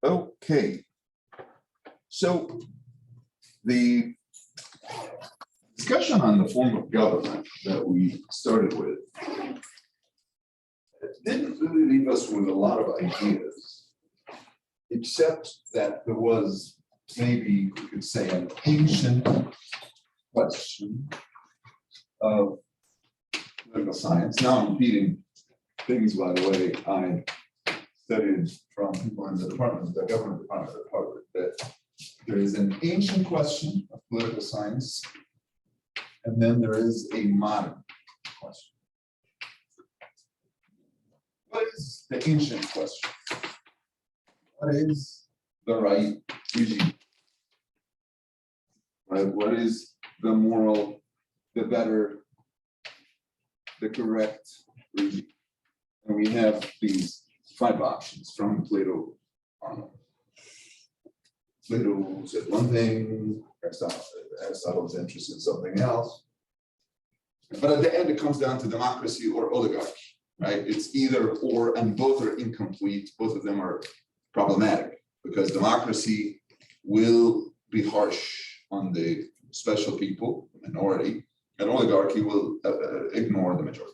Okay. So the discussion on the form of government that we started with didn't really leave us with a lot of ideas, except that there was maybe we could say an ancient question of political science. Now I'm repeating things, by the way, I studied from people in the department, the government department at Harvard, that there is an ancient question of political science, and then there is a modern question. What is the ancient question? What is the right regime? Right? What is the moral, the better, the correct regime? And we have these 5 options from Plato on. Plato said one thing, Aristotle's interested in something else. But at the end, it comes down to democracy or oligarchy, right? It's either or, and both are incomplete. Both of them are problematic because democracy will be harsh on the special people, minority, and oligarchy will ignore the majority.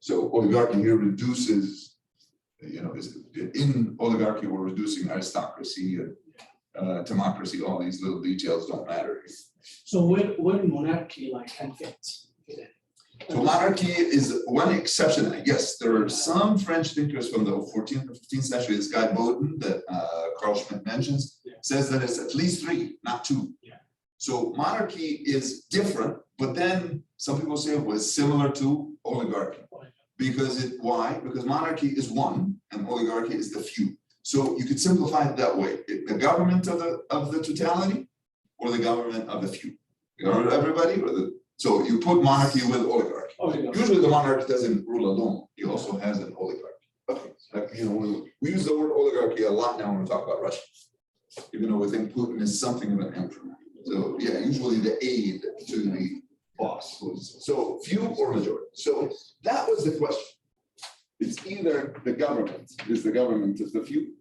So oligarchy here reduces, in oligarchy, we're reducing aristocracy and democracy. All these little details don't matter. So where monarchy can fit? So monarchy is one exception. Yes, there are some French thinkers from the 14th and 15th century. This guy Bodin that Carl Schmitt mentions says that it's at least 3, not 2. Yeah. So monarchy is different, but then some people say it was similar to oligarchy. Why? Because monarchy is one and oligarchy is the few. So you could simplify it that way: the government of the totality, or the government of the few. The government of everybody, so you put monarchy with oligarchy. Usually the monarch doesn't rule alone; he also has an oligarchy. Okay, we use the word oligarchy a lot now when we talk about Russia, even though we think Putin is something of an emperor. So yeah, usually the aide to the boss. So few or majority. So that was the question. It's either the government is the government of the few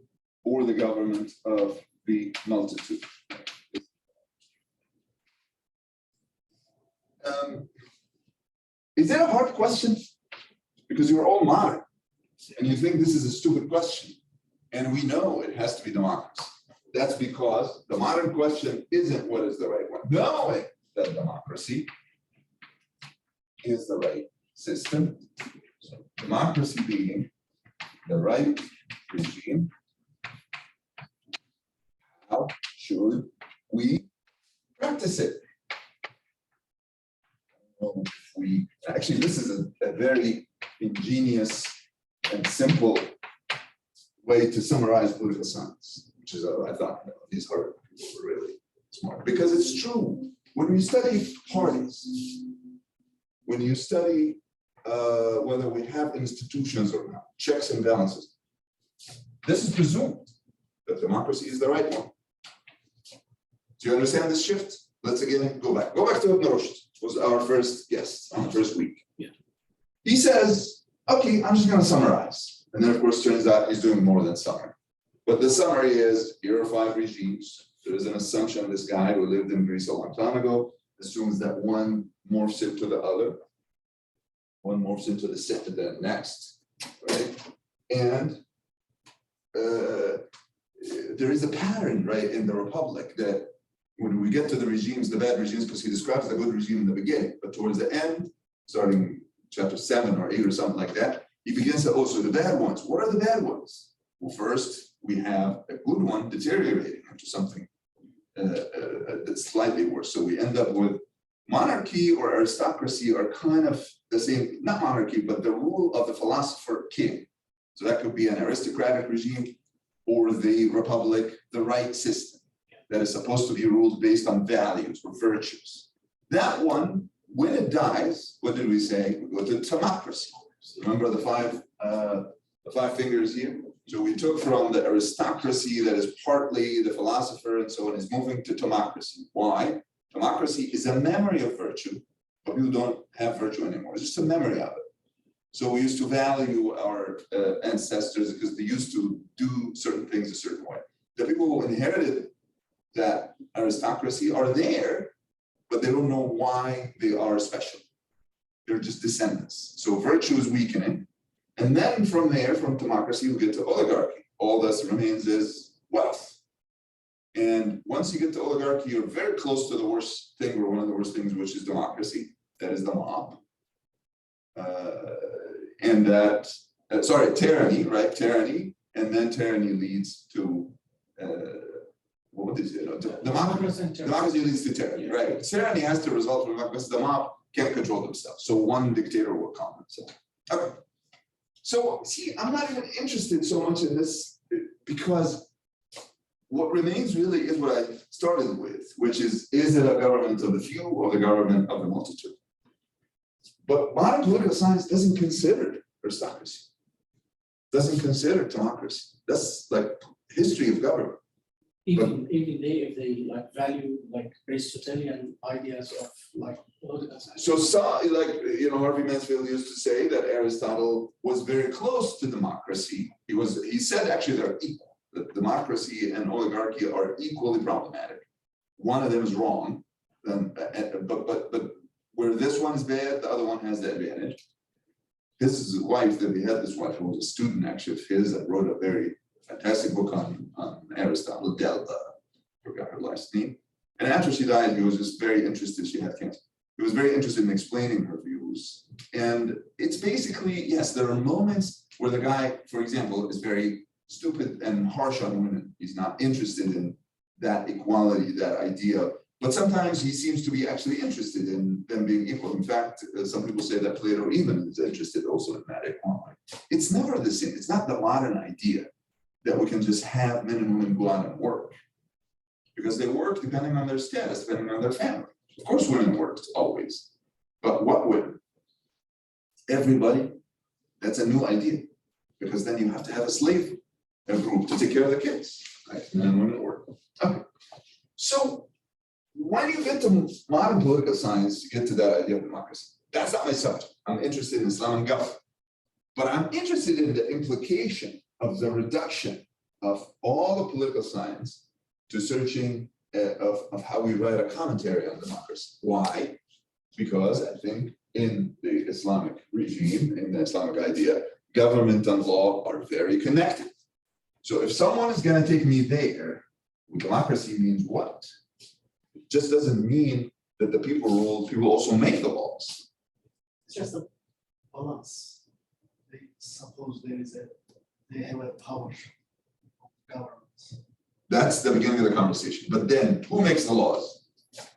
or the government of the multitude. Is it a hard question? Because you're all modern and you think this is a stupid question. And we know it has to be democracy. That's because the modern question isn't what is the right one. Knowing that democracy is the right system. So democracy being the right regime, how should we practice it? Actually, this is a very ingenious and simple way to summarize political science, which is, I thought these Harvard people were really smart, because it's true. When we study parties, when you study whether we have institutions or not, checks and balances, this is presumed that democracy is the right one. Do you understand this shift? Let's again go back. Go back to Ibn Rushd, was our first guest on the first week. Yeah. He says, okay, I'm just going to summarize. And then, of course, turns out he's doing more than summary. But the summary is, here are 5 regimes. There is an assumption this guy who lived in Greece a long time ago assumes that one morphs into the other. One morphs into the next, right? And there is a pattern, right, in the Republic that when we get to the regimes, the bad regimes, because he describes the good regime in the beginning, but towards the end, starting chapter 7 or 8 or something like that, he begins to, so the bad ones. What are the bad ones? Well, first, we have a good one deteriorating into something that's slightly worse. So we end up with monarchy or aristocracy are kind of the same, not monarchy, but the rule of the philosopher king. So that could be an aristocratic regime or the republic, the right system that is supposed to be ruled based on values or virtues. That one, when it dies, what did we say? We go to democracy. Remember the 5 fingers here? So we took from the aristocracy that is partly the philosopher and so on, is moving to democracy. Why? Democracy is a memory of virtue, but people don't have virtue anymore. It's just a memory of it. So we used to value our ancestors because they used to do certain things a certain way. The people who inherited that aristocracy are there, but they don't know why they are special. They're just descendants. So virtue is weakening. And then from there, from democracy, we get to oligarchy. All that remains is wealth. And once you get to oligarchy, you're very close to the worst thing, or one of the worst things, which is democracy. That is the mob. And that, tyranny, right? Tyranny. And then tyranny leads to, what is it? Democracy leads to tyranny, right? Tyranny has to result from because the mob can't control themselves. So one dictator will calm himself. Okay. So see, I'm not even interested so much in this because what remains really is what I started with, which is it a government of the few or the government of the multitude? But modern political science doesn't consider aristocracy, doesn't consider democracy. That's like history of government. Even if they like value like Aristotelian ideas of like political science. So Harvey Mansfield used to say that Aristotle was very close to democracy. He said actually they're equal. That democracy and oligarchy are equally problematic. One of them is wrong, but where this one is bad, the other one has the advantage. His wife, that he had this wife who was a student actually of his that wrote a very fantastic book on Aristotle, Delta, forgot her last name. And after she died, he was just very interested. She had cancer. He was very interested in explaining her views. And it's basically, yes, there are moments where the guy, for example, is very stupid and harsh on women. He's not interested in that equality, that idea. But sometimes he seems to be actually interested in them being equal. In fact, some people say that Plato even is interested also in that equality. It's never the same. It's not the modern idea that we can just have men and women go out and work. Because they work depending on their status, depending on their family. Of course, women work always. But what women? Everybody. That's a new idea. Because then you have to have a slave group to take care of the kids. Right? Men and women work. Okay. So when you get to modern political science, you get to that idea of democracy. That's not my subject. I'm interested in Islam and government. But I'm interested in the implication of the reduction of all the political science to searching of how we write a commentary on democracy. Why? Because I think in the Islamic regime, in the Islamic idea, government and law are very connected. So if someone is going to take me there, democracy means what? It just doesn't mean that the people rule, people also make the laws. It's just a balance. They suppose they have a power of governance. That's the beginning of the conversation. But then who makes the laws?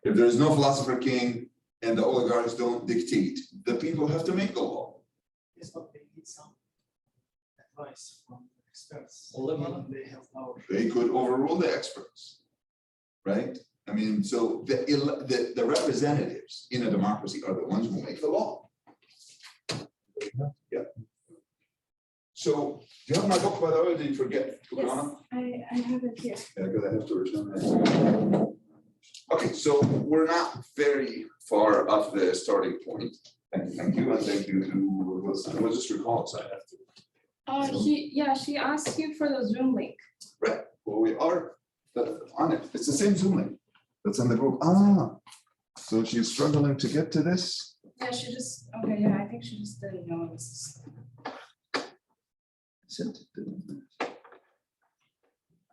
If there is no philosopher king and the oligarchs don't dictate, the people have to make the law. Yes, but they need some advice from experts. They have power. They could overrule the experts, right? I mean, so the representatives in a democracy are the ones who make the law. Yeah. So, do you have my book, by the way, or did you forget? Yes, I have it here. Yeah, because I have to return that. Okay, so we're not very far off the starting point. Thank you, and thank you to Wilson. We'll just recall it, so I have to. She asked you for the Zoom link. Right, well, we are on it. It's the same Zoom link that's in the group. So she's struggling to get to this? Yeah, I think she just didn't know this. Send it to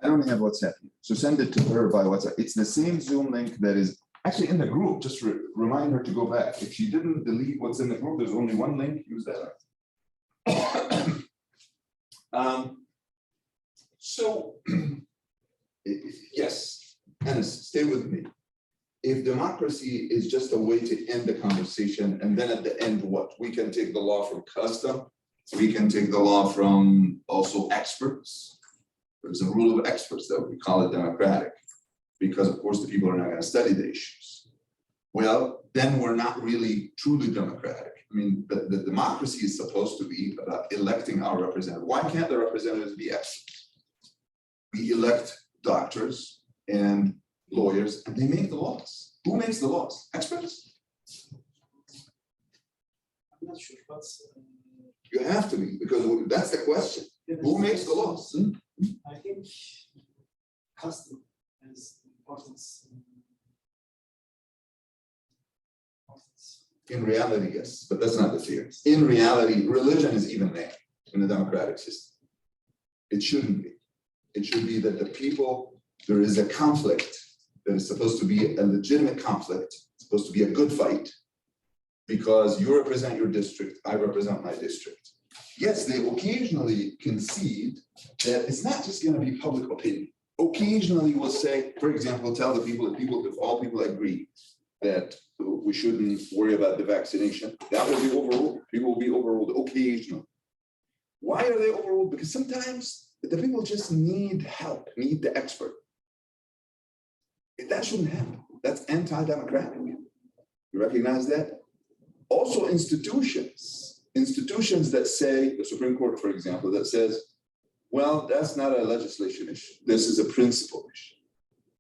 I don't have WhatsApp here, so send it to her by WhatsApp. It's the same Zoom link that is actually in the group. Just remind her to go back. If she didn't delete what's in the group, there's only one link. Use that. So yes, Anas, stay with me. If democracy is just a way to end the conversation, and then at the end, what? We can take the law from custom. We can take the law from also experts. There's a rule of experts that we call it democratic, because of course the people are not going to study the issues. Well, then we're not really truly democratic. I mean, the democracy is supposed to be about electing our representatives. Why can't the representatives be experts? We elect doctors and lawyers, and they make the laws. Who makes the laws? Experts? I'm not sure, but You have to be, because that's the question. Who makes the laws? I think custom is importance. In reality, yes, but that's not the theory. In reality, religion is even there in the democratic system. It shouldn't be. It should be that the people, there is a conflict that is supposed to be a legitimate conflict, supposed to be a good fight, because you represent your district, I represent my district. Yes, they occasionally concede that it's not just going to be public opinion. Occasionally we'll say, for example, tell the people, if all people agree that we shouldn't worry about the vaccination, that will be overruled. People will be overruled occasionally. Why are they overruled? Because sometimes the people just need help, need the expert. That shouldn't happen. That's anti-democratic. You recognize that? Also institutions that say, the Supreme Court, for example, that says, well, that's not a legislation issue. This is a principle issue.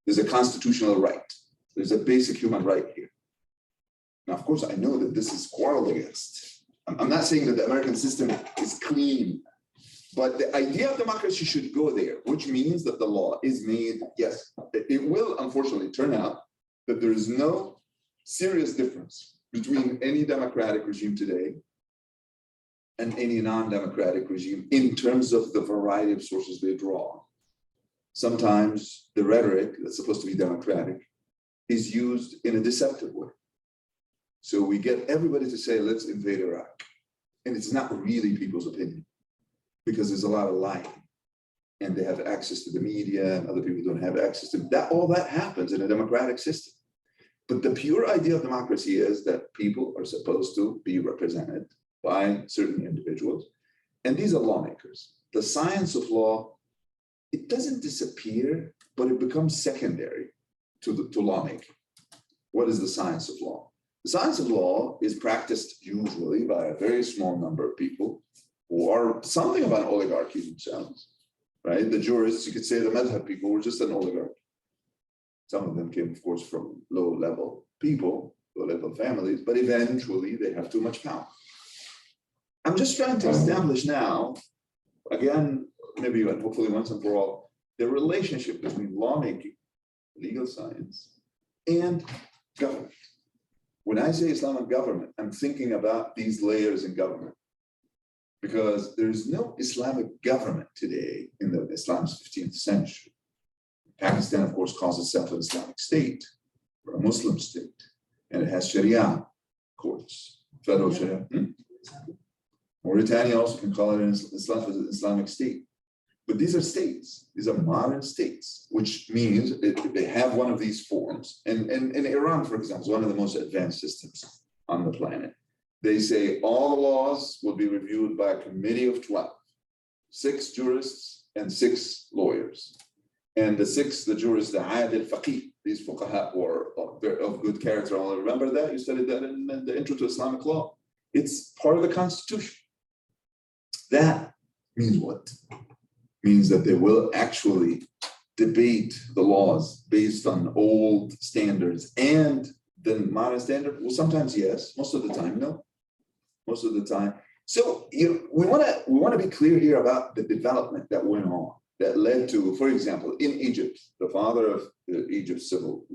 There's a constitutional right. There's a basic human right here. Now, of course, I know that this is quarreled against. I'm not saying that the American system is clean, but the idea of democracy should go there, which means that the law is made, yes, it will unfortunately turn out that there is no serious difference between any democratic regime today and any non-democratic regime in terms of the variety of sources they draw. Sometimes the rhetoric that's supposed to be democratic is used in a deceptive way. So we get everybody to say, let's invade Iraq. And it's not really people's opinion, because there's a lot of lying. And they have access to the media, and other people don't have access to that. All that happens in a democratic system. But the pure idea of democracy is that people are supposed to be represented by certain individuals. And these are lawmakers. The science of law, it doesn't disappear, but it becomes secondary to lawmaking. What is the science of law? The science of law is practiced usually by a very small number of people who are something of an oligarchy themselves, right? The jurists, you could say the madhab people were just an oligarchy. Some of them came, of course, from low-level people, low-level families, but eventually they have too much power. I'm just trying to establish now, again, maybe and hopefully once and for all, the relationship between lawmaking, legal science, and government. When I say Islamic government, I'm thinking about these layers in government, because there's no Islamic government today in the Islam's 15th century. Pakistan, of course, calls itself an Islamic state or a Muslim state, and it has Sharia courts, federal Sharia. Mauritania also can call it an Islamic state. But these are states, these are modern states, which means they have one of these forms. And Iran, for example, is one of the most advanced systems on the planet. They say all the laws will be reviewed by a committee of 12, 6 jurists and 6 lawyers. And the jurists, the adil faqih, these fuqaha were of good character. I'll remember that, you studied that in the Intro to Islamic Law. It's part of the Constitution. That means what? Means that they will actually debate the laws based on old standards and the modern standard. Well, sometimes yes, most of the time no. Most of the time. So we want to be clear here about the development that went on that led to, for example, in Egypt, the father of Egypt's civil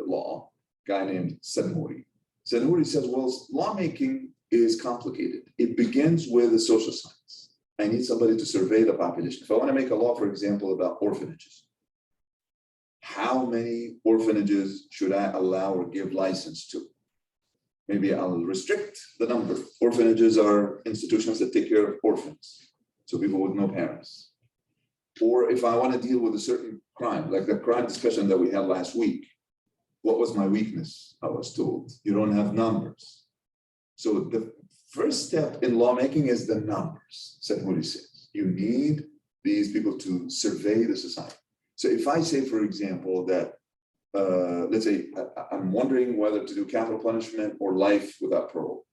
law, a guy named Senhouri. Senhouri says, well, lawmaking is complicated. It begins with the social science. I need somebody to survey the population. If I want to make a law, for example, about orphanages, how many orphanages should I allow or give license to? Maybe I'll restrict the number. Orphanages are institutions that take care of orphans, so people with no parents. Or if I want to deal with a certain crime, like the crime discussion that we had last week, what was my weakness? I was told, you don't have numbers. So the first step in lawmaking is the numbers, Senhouri says. You need these people to survey the society. So if I say, for example, that, let's say, I'm wondering whether to do capital punishment or life without parole.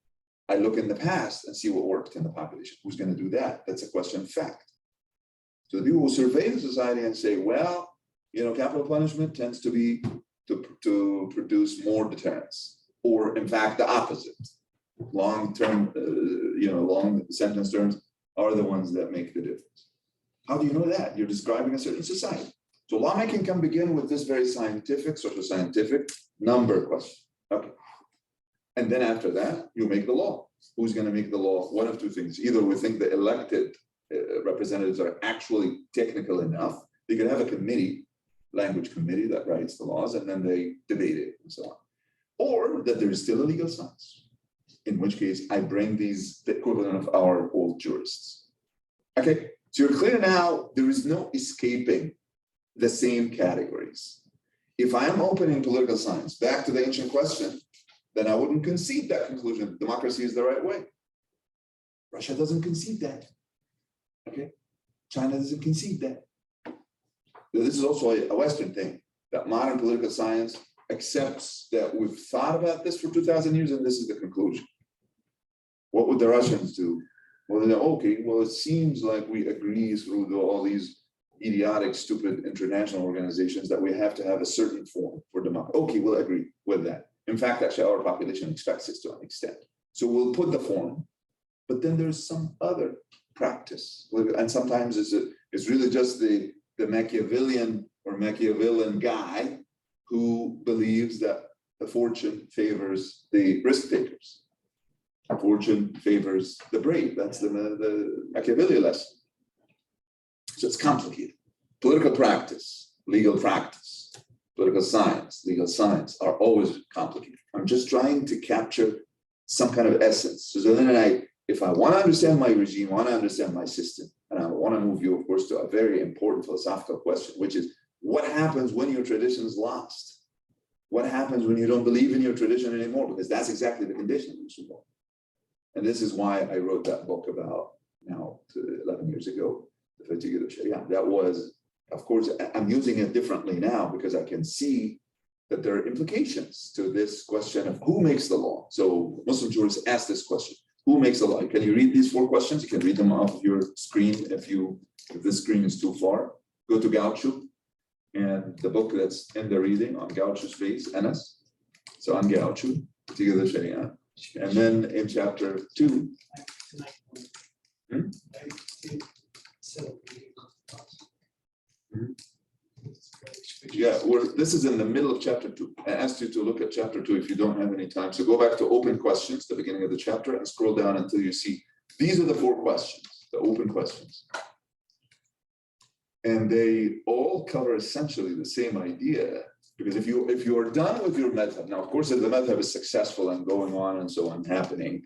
I look in the past and see what worked in the population. Who's going to do that? That's a question of fact. So the people will survey the society and say, well, capital punishment tends to be to produce more deterrence, or in fact, the opposite. long-term, long sentence terms are the ones that make the difference. How do you know that? You're describing a certain society. So lawmaking can begin with this very scientific, social scientific number question. Okay. And then after that, you make the law. Who's going to make the law? One of two things. Either we think the elected representatives are actually technical enough. They can have a committee, language committee that writes the laws, and then they debate it and so on. Or that there is still a legal science, in which case I bring the equivalent of our old jurists. Okay, so you're clear now, there is no escaping the same categories. If I am opening political science, back to the ancient question, then I wouldn't concede that conclusion. Democracy is the right way. Russia doesn't concede that. Okay, China doesn't concede that. This is also a Western thing, that modern political science accepts that we've thought about this for 2,000 years and this is the conclusion. What would the Russians do? Well, they're okay, well, it seems like we agree through all these idiotic, stupid international organizations that we have to have a certain form for democracy. Okay, we'll agree with that. In fact, actually, our population expects this to an extent. So we'll put the form, but then there's some other practice. And sometimes it's really just the Machiavellian guy who believes that the fortune favors the risk takers. Fortune favors the brave. That's the Machiavelli lesson. So it's complicated. Political practice, legal practice, political science, legal science are always complicated. I'm just trying to capture some kind of essence. So then if I want to understand my regime, want to understand my system, and I want to move you, of course, to a very important philosophical question, which is what happens when your tradition is lost? What happens when you don't believe in your tradition anymore? Because that's exactly the condition. And this is why I wrote that book about now 11 years ago, The Fatigue of Sharia. That was, of course, I'm using it differently now because I can see that there are implications to this question of who makes the law. So Muslim jurists ask this question, who makes the law? Can you read these 4 questions? You can read them off of your screen if this screen is too far. Go to Gaucho and the book that's in the reading on Gaucho's face, Anas. So on Gaucho, Fatigue of the Sharia. And then in chapter 2, yeah, this is in the middle of chapter 2. I asked you to look at chapter 2 if you don't have any time. So go back to open questions, the beginning of the chapter, and scroll down until you see these are the 4 questions, the open questions. And they all cover essentially the same idea. Because if you are done with your madhab, now of course if the madhab is successful and going on and so on happening,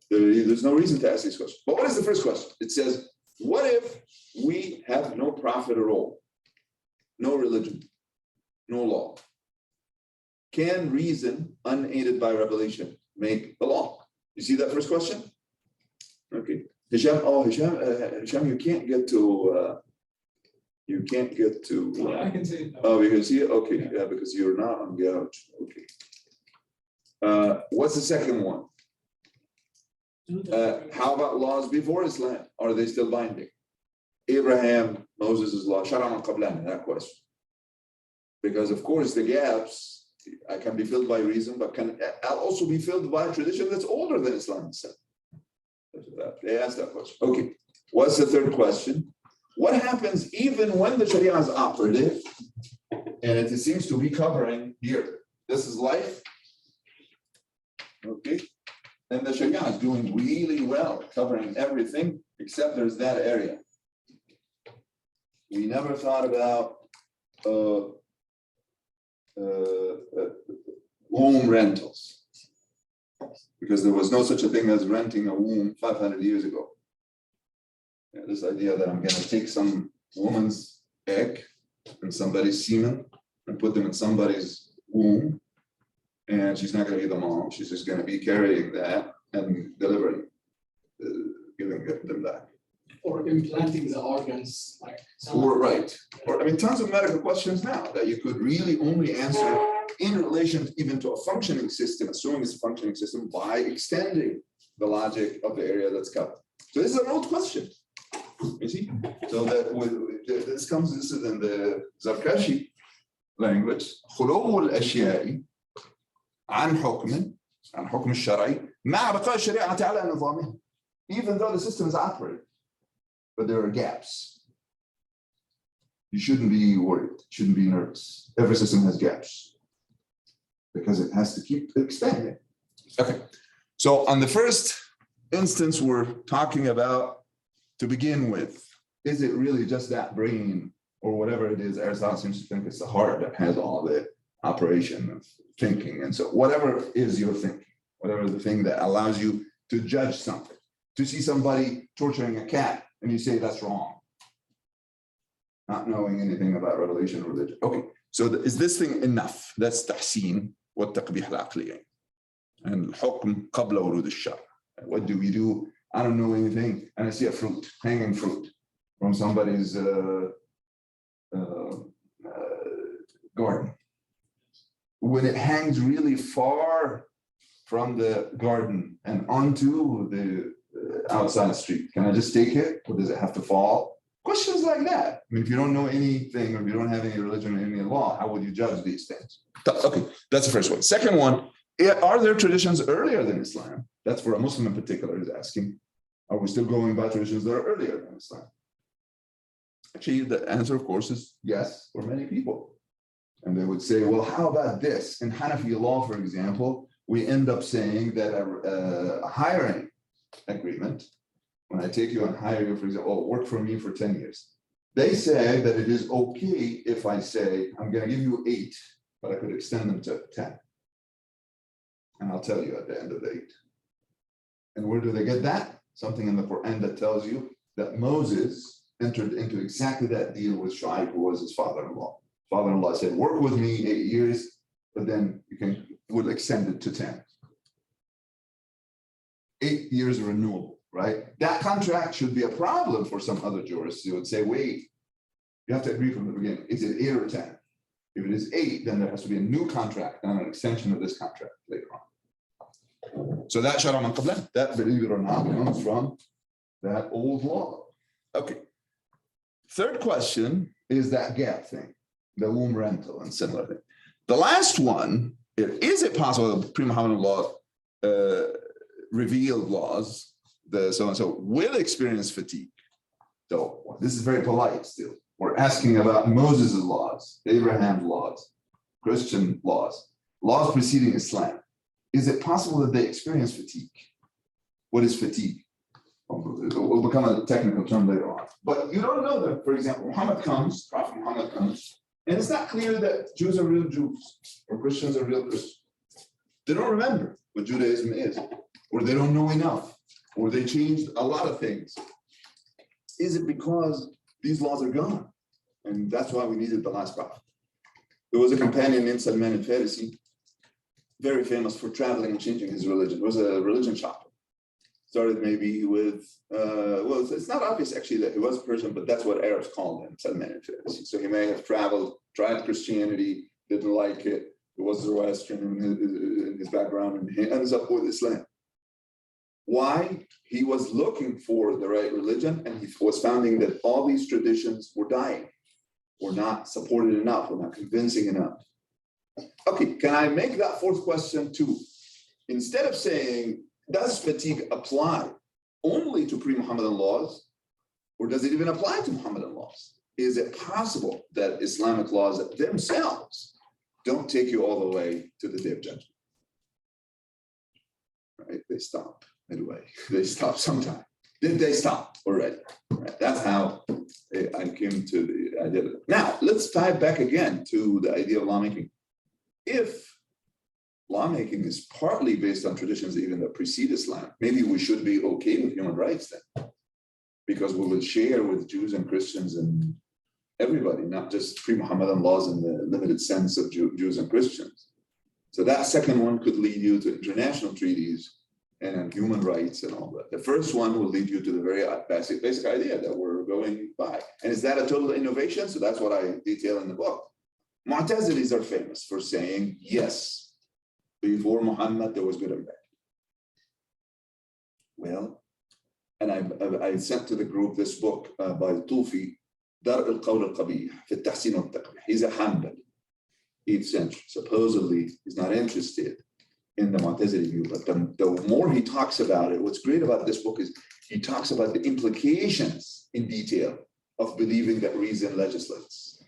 there's no reason to ask these questions. But what is the first question? It says, what if we have no prophet at all, no religion, no law? Can reason, unaided by revelation, make the law? You see that first question? Okay. Hisham, you can't get to I can say it. oh, you can see it? Okay, yeah, because you're not on Gouch. Okay. What's the second one? How about laws before Islam? Are they still binding? Abraham, Moses' law, Sharam al-Qablan, that question. Because of course the gaps can be filled by reason, but can also be filled by a tradition that's older than Islam itself. They asked that question. Okay, what's the third question? What happens even when the Sharia is operative and it seems to be covering here? This is life. Okay. And the Sharia is doing really well, covering everything except there's that area. We never thought about womb rentals because there was no such a thing as renting a womb 500 years ago. Yeah, this idea that I'm going to take some woman's egg and somebody's semen and put them in somebody's womb, and she's not going to be the mom. She's just going to be carrying that and delivering, giving them back. Or implanting the organs, like. Right. Or I mean, tons of medical questions now that you could really only answer in relation even to a functioning system, assuming it's a functioning system, by extending the logic of the area that's covered. So this is an old question. You see? So that this is in the Zarkashi language. خلو الأشياء عن حكم الشرعي مع بقاء الشريعة على نظامها, even though the system is operating, but there are gaps. You shouldn't be worried, shouldn't be nervous. Every system has gaps because it has to keep expanding. Okay, so on the first instance we're talking about, to begin with, is it really just that brain or whatever it is? Aristotle seems to think it's the heart that has all the operation of thinking. And so whatever is your thinking, whatever the thing that allows you to judge something, to see somebody torturing a cat and you say that's wrong, not knowing anything about revelation or religion. Okay, so is this thing enough? That's tahseen والتقبيح العقلي and الحكم قبل ورود الشرع. What do we do? I don't know anything and I see a fruit, hanging fruit from somebody's garden. When it hangs really far from the garden and onto the outside street, can I just take it or does it have to fall? Questions like that. I mean, if you don't know anything or if you don't have any religion or any law, how would you judge these things? Okay, that's the first one. Second one, are there traditions earlier than Islam? That's for a Muslim in particular is asking. Are we still going by traditions that are earlier than Islam? Actually, the answer, of course, is yes for many people. And they would say, well, how about this? In Hanafi law, for example, we end up saying that a hiring agreement, when I take you and hire you, for example, oh, work for me for 10 years. They say that it is okay if I say, I'm going to give you 8, but I could extend them to 10. And I'll tell you at the end of the 8. And where do they get that? Something in the Quran that tells you that Moses entered into exactly that deal with Shu'aib, who was his father-in-law. Father-in-law said, work with me 8 years, but then we'll extend it to 10. 8 years renewable. Right? That contract should be a problem for some other jurists. You would say, wait, you have to agree from the beginning. Is it 8 or 10? If it is 8, then there has to be a new contract and an extension of this contract later on. So that shara man qablan, that, believe it or not, comes from that old law. Okay. Third question is that gap thing, the womb rental and similar thing. The last one, is it possible that pre-Muhammadan law, revealed laws, the so-and-so will experience fatigue? So this is very polite still. We're asking about Moses' laws, Abraham's laws, Christian laws, laws preceding Islam. Is it possible that they experience fatigue? What is fatigue? It will become a technical term later on. But you don't know that, for example, Prophet Muhammad comes, and it's not clear that Jews are real Jews or Christians are real Christians. They don't remember what Judaism is, or they don't know enough, or they changed a lot of things. Is it because these laws are gone? And that's why we needed the last prophet. There was a companion named Salman al-Farisi, very famous for traveling and changing his religion. He was a religion shopper. Started maybe with, well, it's not obvious actually that he was Persian, but that's what Arabs called him, Salman al-Farisi. So he may have traveled, tried Christianity, didn't like it. It was Zoroastrian in his background, and he ends up with Islam. Why? He was looking for the right religion, and he was finding that all these traditions were dying, were not supported enough, were not convincing enough. Okay, can I make that fourth question too? Instead of saying, does fatigue apply only to pre-Muhammadan laws, or does it even apply to Muhammadan laws? Is it possible that Islamic laws themselves don't take you all the way to the day of judgment? Right? They stop midway. They stop sometime. Did they stop already? Right. That's how I came to the idea. Now, let's tie it back again to the idea of lawmaking. If lawmaking is partly based on traditions even that precede Islam, maybe we should be okay with human rights then, because we will share with Jews and Christians and everybody, not just pre-Muhammadan laws in the limited sense of Jews and Christians. So that second one could lead you to international treaties and human rights and all that. The first one will lead you to the very basic idea that we're going by. And is that a total innovation? So that's what I detail in the book. Mu'tazilis are famous for saying, yes, before Muhammad, there was good and bad. Well, and I sent to the group this book by Tufi, Dar al-Qawl al-Qabih, fi al-Tahsin al-Taqbih. He's a Hanbali, 8th century. Supposedly, he's not interested in the Mu'tazili view, but the more he talks about it, what's great about this book is he talks about the implications in detail of believing that reason legislates.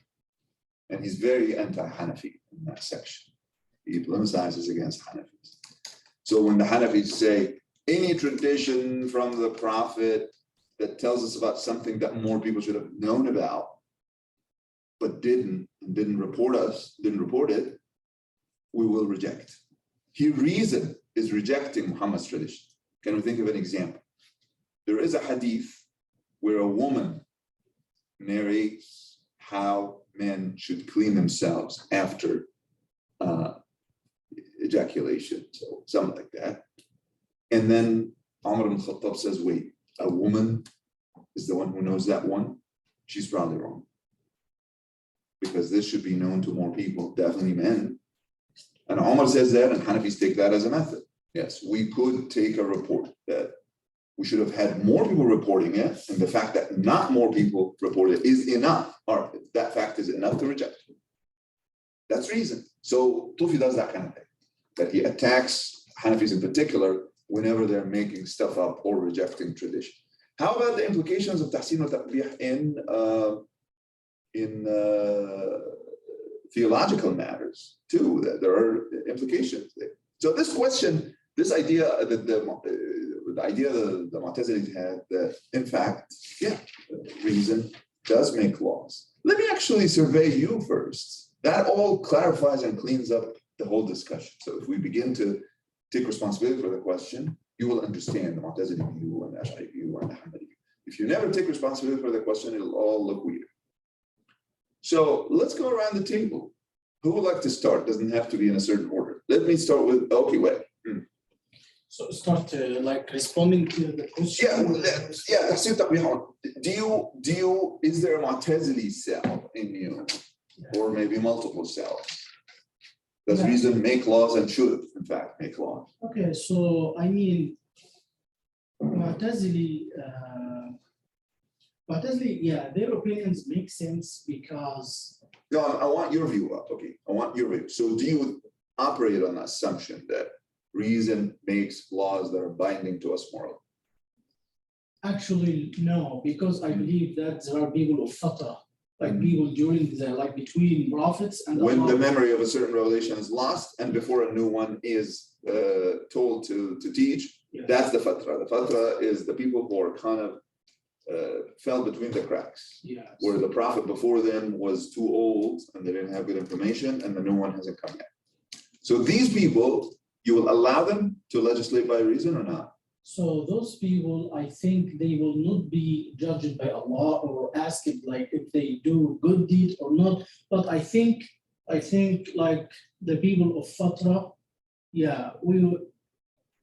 And he's very anti-Hanafi in that section. He polemicizes against Hanafis. So when the Hanafis say, any tradition from the Prophet that tells us about something that more people should have known about, but didn't report it, we will reject. Here, reason is rejecting Muhammad's tradition. Can we think of an example? There is a hadith where a woman narrates how men should clean themselves after ejaculation, so something like that. And then Umar ibn Khattab says, wait, a woman is the one who knows that one? She's probably wrong. Because this should be known to more people, definitely men. And Umar says that, and Hanafis take that as a method. Yes, we could take a report that we should have had more people reporting it, and the fact that not more people report it is enough, or that fact is enough to reject it. That's reason. So Tufi does that kind of thing, that he attacks Hanafis in particular whenever they're making stuff up or rejecting tradition. How about the implications of Tahsin al-Taqbih in theological matters too? That there are implications there. So this question, this idea that the idea that the Mu'tazilis had that in fact, yeah, reason does make laws. Let me actually survey you first. That all clarifies and cleans up the whole discussion. So if we begin to take responsibility for the question, you will understand the Mu'tazili view and the Ash'ari view and the Hanbali view. If you never take responsibility for the question, it'll all look weird. So let's go around the table. Who would like to start? Doesn't have to be in a certain order. Let me start with, okay, wait. So start like responding to the question. Is there a Mu'tazili cell in you? Or maybe multiple cells? Does reason make laws and should, in fact, make laws? Okay, so I mean, Mu'tazili, yeah, their opinions make sense because. No, I want your view up. Okay, I want your view. So do you operate on the assumption that reason makes laws that are binding to us morally? Actually, no, because I believe that there are people of Fatra, like people during the, like between prophets and when Allah. The memory of a certain revelation is lost and before a new one is told to teach, Yeah. that's the Fatra. The Fatra is the people who are kind of fell between the cracks, Yeah. where the prophet before them was too old and they didn't have good information and the new one hasn't come yet. So these people, you will allow them to legislate by reason or not? So those people, I think they will not be judged by Allah or asked like if they do good deed or not. But I think like the people of Fatra, yeah, we will,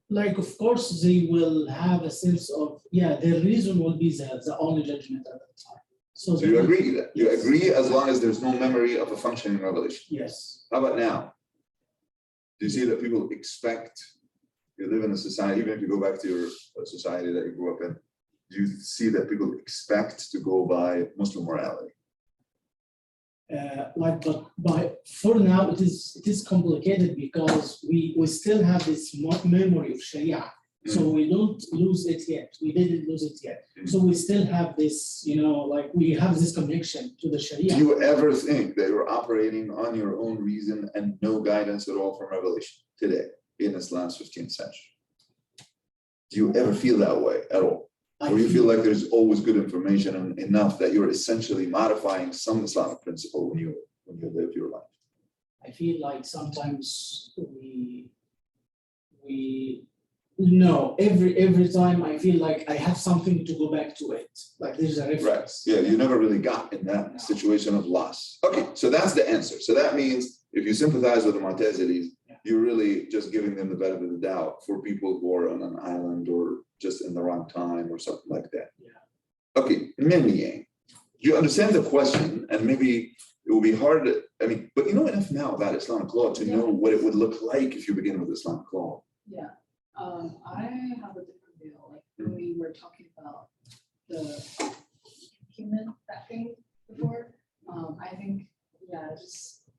like of course they will have a sense of, yeah, their reason will be the only judgment at that time. So you agree that you Yes. agree as long as there's no memory of a functioning revelation. Yes. How about now? Do you see that people expect, you live in a society, even if you go back to your society that you grew up in, do you see that people expect to go by Muslim morality? But for now it is complicated because we still have this memory of Sharia. So we don't lose it yet. We didn't lose it yet. So we still have this, like we have this connection to the Sharia. Do you ever think that you're operating on your own reason and no guidance at all from revelation today in Islam's 15th century? Do you ever feel that way at all? Or you feel like there's always good information and enough that you're essentially modifying some Islamic principle when you live your life? I feel like sometimes no, every time I feel like I have something to go back to it. Like there's a reference. Right. Yeah, you never really got in that situation of loss. Okay, so that's the answer. So that means if you sympathize with the Mu'tazilis, you're really just giving them the benefit of the doubt for people who are on an island or just in the wrong time or something like that. Yeah. Okay, Mimyang, you understand the question, and maybe it will be hard to, but you know enough now about Islamic law to know what it would look like if you begin with Islamic law. Yeah, I have a different view, like when we were talking about the human that thing before, I think, yeah, just,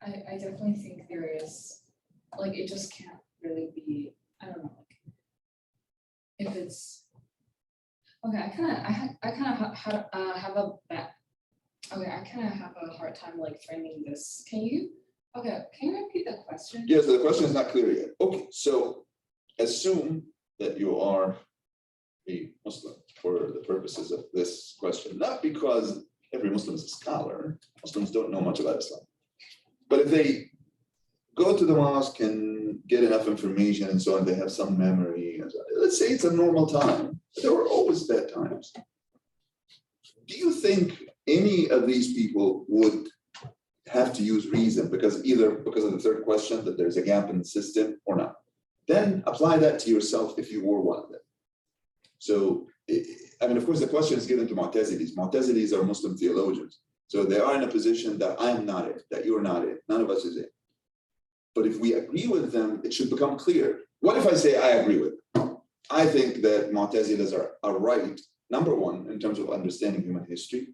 I definitely think like, it just can't really be, I don't know, like, if it's, okay, I kind of have a hard time like framing this. Can you repeat the question? Yeah, so the question is not clear yet. Okay, so assume that you are a Muslim for the purposes of this question, not because every Muslim is a scholar. Muslims don't know much about Islam. But if they go to the mosque and get enough information and so on, they have some memory. And so, let's say it's a normal time. There were always bad times. Do you think any of these people would have to use reason either because of the third question that there's a gap in the system or not? Then apply that to yourself if you were one of them. So, I mean, of course, the question is given to Mu'tazilis. Mu'tazilis are Muslim theologians. So they are in a position that I'm not in, that you're not in, none of us is in. But if we agree with them, it should become clear. What if I say I agree with them? I think that Mu'tazilas are right, number one, in terms of understanding human history,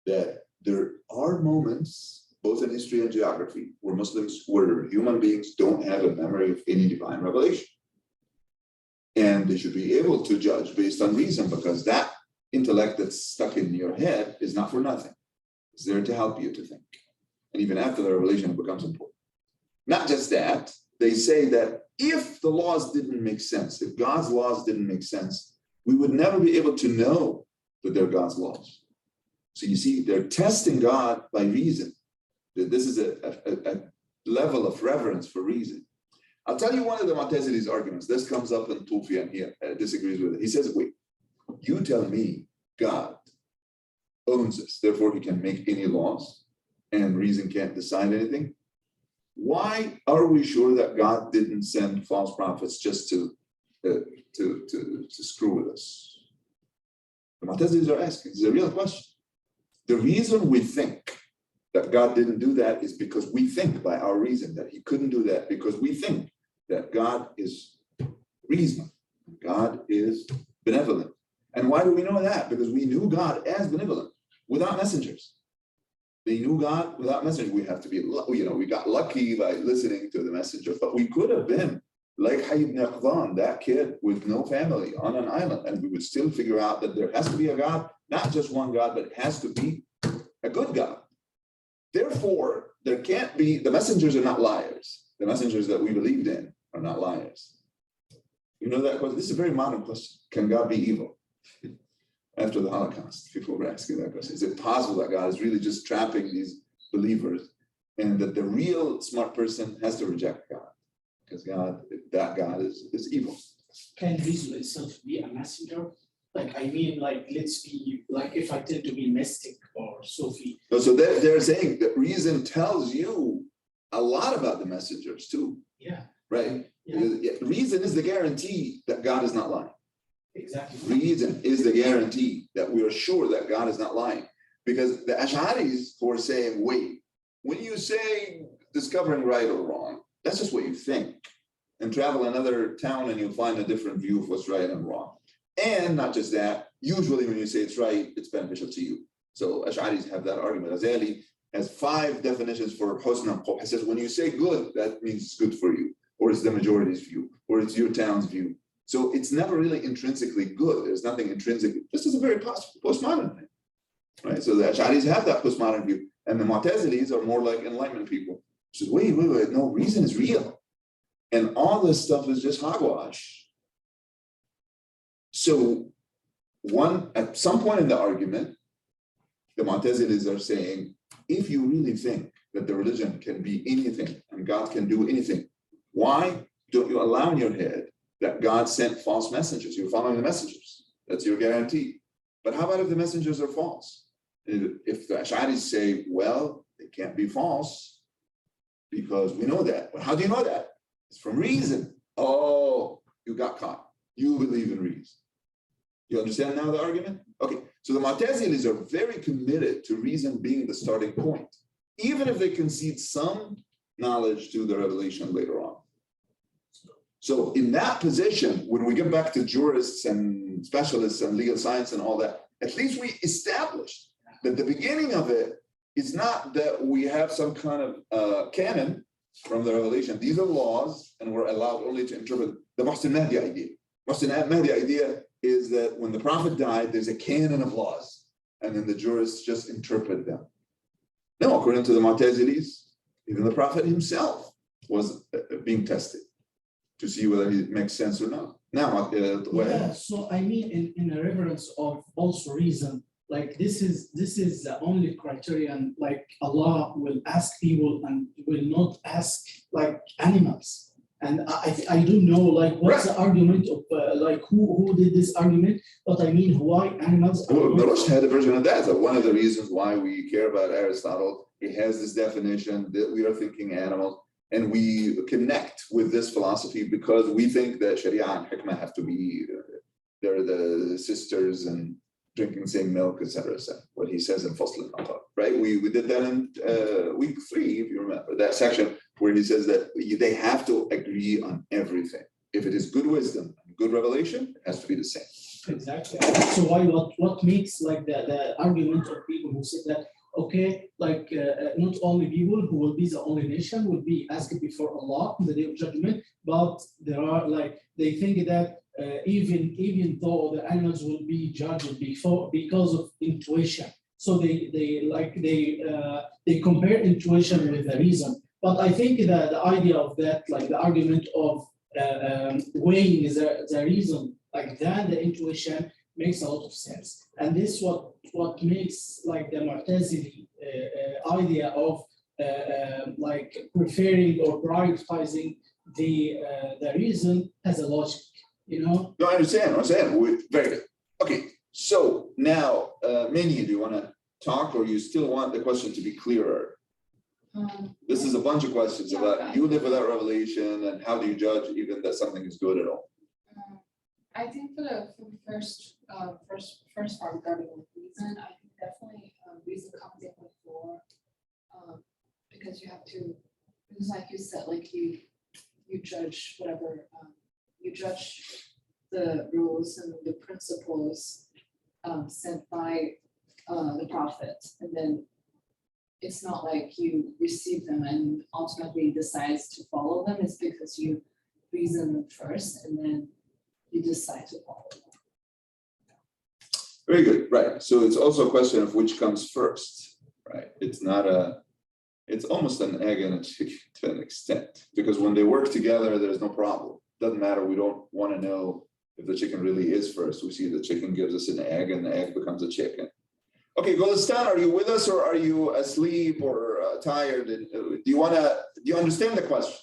that there are moments, both in history and geography, where human beings don't have a memory of any divine revelation. And they should be able to judge based on reason, because that intellect that's stuck in your head is not for nothing. It's there to help you to think. And even after the revelation, it becomes important. Not just that, they say that if the laws didn't make sense, if God's laws didn't make sense, we would never be able to know that they're God's laws. So you see, they're testing God by reason. That this is a level of reverence for reason. I'll tell you one of the Mu'tazilis' arguments. This comes up in Tufian here, disagrees with it. He says, wait, you tell me God owns us, therefore he can make any laws and reason can't decide anything. Why are we sure that God didn't send false prophets just to screw with us? The Mu'tazilis are asking, this is a real question. The reason we think that God didn't do that is because we think by our reason that he couldn't do that, because we think that God is reasonable, God is benevolent. And why do we know that? Because we knew God as benevolent without messengers. They knew God without messengers. We have to be, we got lucky by listening to the messenger, but we could have been like Hayy ibn Yaqzan, that kid with no family on an island, and we would still figure out that there has to be a God, not just one God, but it has to be a good God. Therefore, there can't be, the messengers are not liars. The messengers that we believed in are not liars. You know that question? This is a very modern question. Can God be evil? After the Holocaust, people were asking that question. Is it possible that God is really just trapping these believers and that the real smart person has to reject God? Because that God is evil. Can reason itself be a messenger? Like, I mean, like, let's be, like, if I tend to be mystic or Sufi. No, so they're saying that reason tells you a lot about the messengers too. Yeah. Right? Yeah. Reason is the guarantee that God is not lying. Exactly. Reason is the guarantee that we are sure that God is not lying. Because the Ash'aris who are saying, wait, when you say discovering right or wrong, that's just what you think. And travel another town and you'll find a different view of what's right and wrong. And not just that, usually when you say it's right, it's beneficial to you. So Ash'aris have that argument. Ghazali has 5 definitions for husn and qubh. He says, when you say good, that means it's good for you, or it's the majority's view, or it's your town's view. So it's never really intrinsically good. There's nothing intrinsic. This is a very postmodern thing, right? So the Ash'aris have that postmodern view. And the Mu'tazilis are more like Enlightenment people. Says, wait, no, reason is real. And all this stuff is just hogwash. So at some point in the argument, the Mu'tazilis are saying, if you really think that the religion can be anything and God can do anything, why don't you allow in your head that God sent false messengers? You're following the messengers. That's your guarantee. But how about if the messengers are false? If the Ash'aris say, well, they can't be false because we know that. But how do you know that? It's from reason. Oh, you got caught. You believe in reason. You understand now the argument? Okay, so the Mu'tazilis are very committed to reason being the starting point, even if they concede some knowledge to the revelation later on. So in that position, when we get back to jurists and specialists and legal science and all that, at least we established that the beginning of it is not that we have some kind of canon from the revelation. These are laws, and we're allowed only to interpret the Muhsin Mahdi idea. Muhsin Mahdi idea is that when the Prophet died, there's a canon of laws, and then the jurists just interpret them. No, according to the Mu'tazilis, even the Prophet himself was being tested to see whether it makes sense or not. Now, Yeah, so I mean, in a reverence of also reason, like this is the only criterion, like Allah will ask people and will not ask like animals. And I don't know like what's the argument of like who did this argument, but I mean why animals. well, the Rushd had a version of that. So one of the reasons why we care about Aristotle, he has this definition that we are thinking animals, and we connect with this philosophy because we think that Sharia and Hikmah have to be, they're the sisters and drinking the same milk, etc. What he says in Fasl al-Naqab, right? We did that in week 3, if you remember, that section where he says that they have to agree on everything. If it is good wisdom and good revelation, it has to be the same. Exactly. So why what makes like the argument of people who say that okay, like not only people who will be the only nation will be asked before Allah on the day of judgment, but there are like they think that even though the animals will be judged before because of intuition, so they compare intuition with the reason. But I think that the idea of that, like the argument of weighing the reason like that, the intuition makes a lot of sense. And this what makes like the Mu'tazili idea of like preferring or prioritizing the reason as a logic, you know? No, I understand. Very good. Okay, so now, Minnie, do you want to talk, or you still want the question to be clearer? This is a bunch of questions about you live without revelation, and how do you judge even that something is good at all? I think for the first part regarding reason, I think definitely reason comes in before, because you have to, because like you said, like you judge whatever, you judge the rules and the principles sent by the Prophet, and then it's not like you receive them and ultimately decides to follow them. It's because you reason them first and then you decide to follow them. Very good, right. So it's also a question of which comes first, right? It's not it's almost an egg and a chicken to an extent, because when they work together, there's no problem. Doesn't matter, we don't want to know if the chicken really is first. We see the chicken gives us an egg and the egg becomes a chicken. Okay, Golistan, are you with us, or are you asleep or tired? Do you understand the question?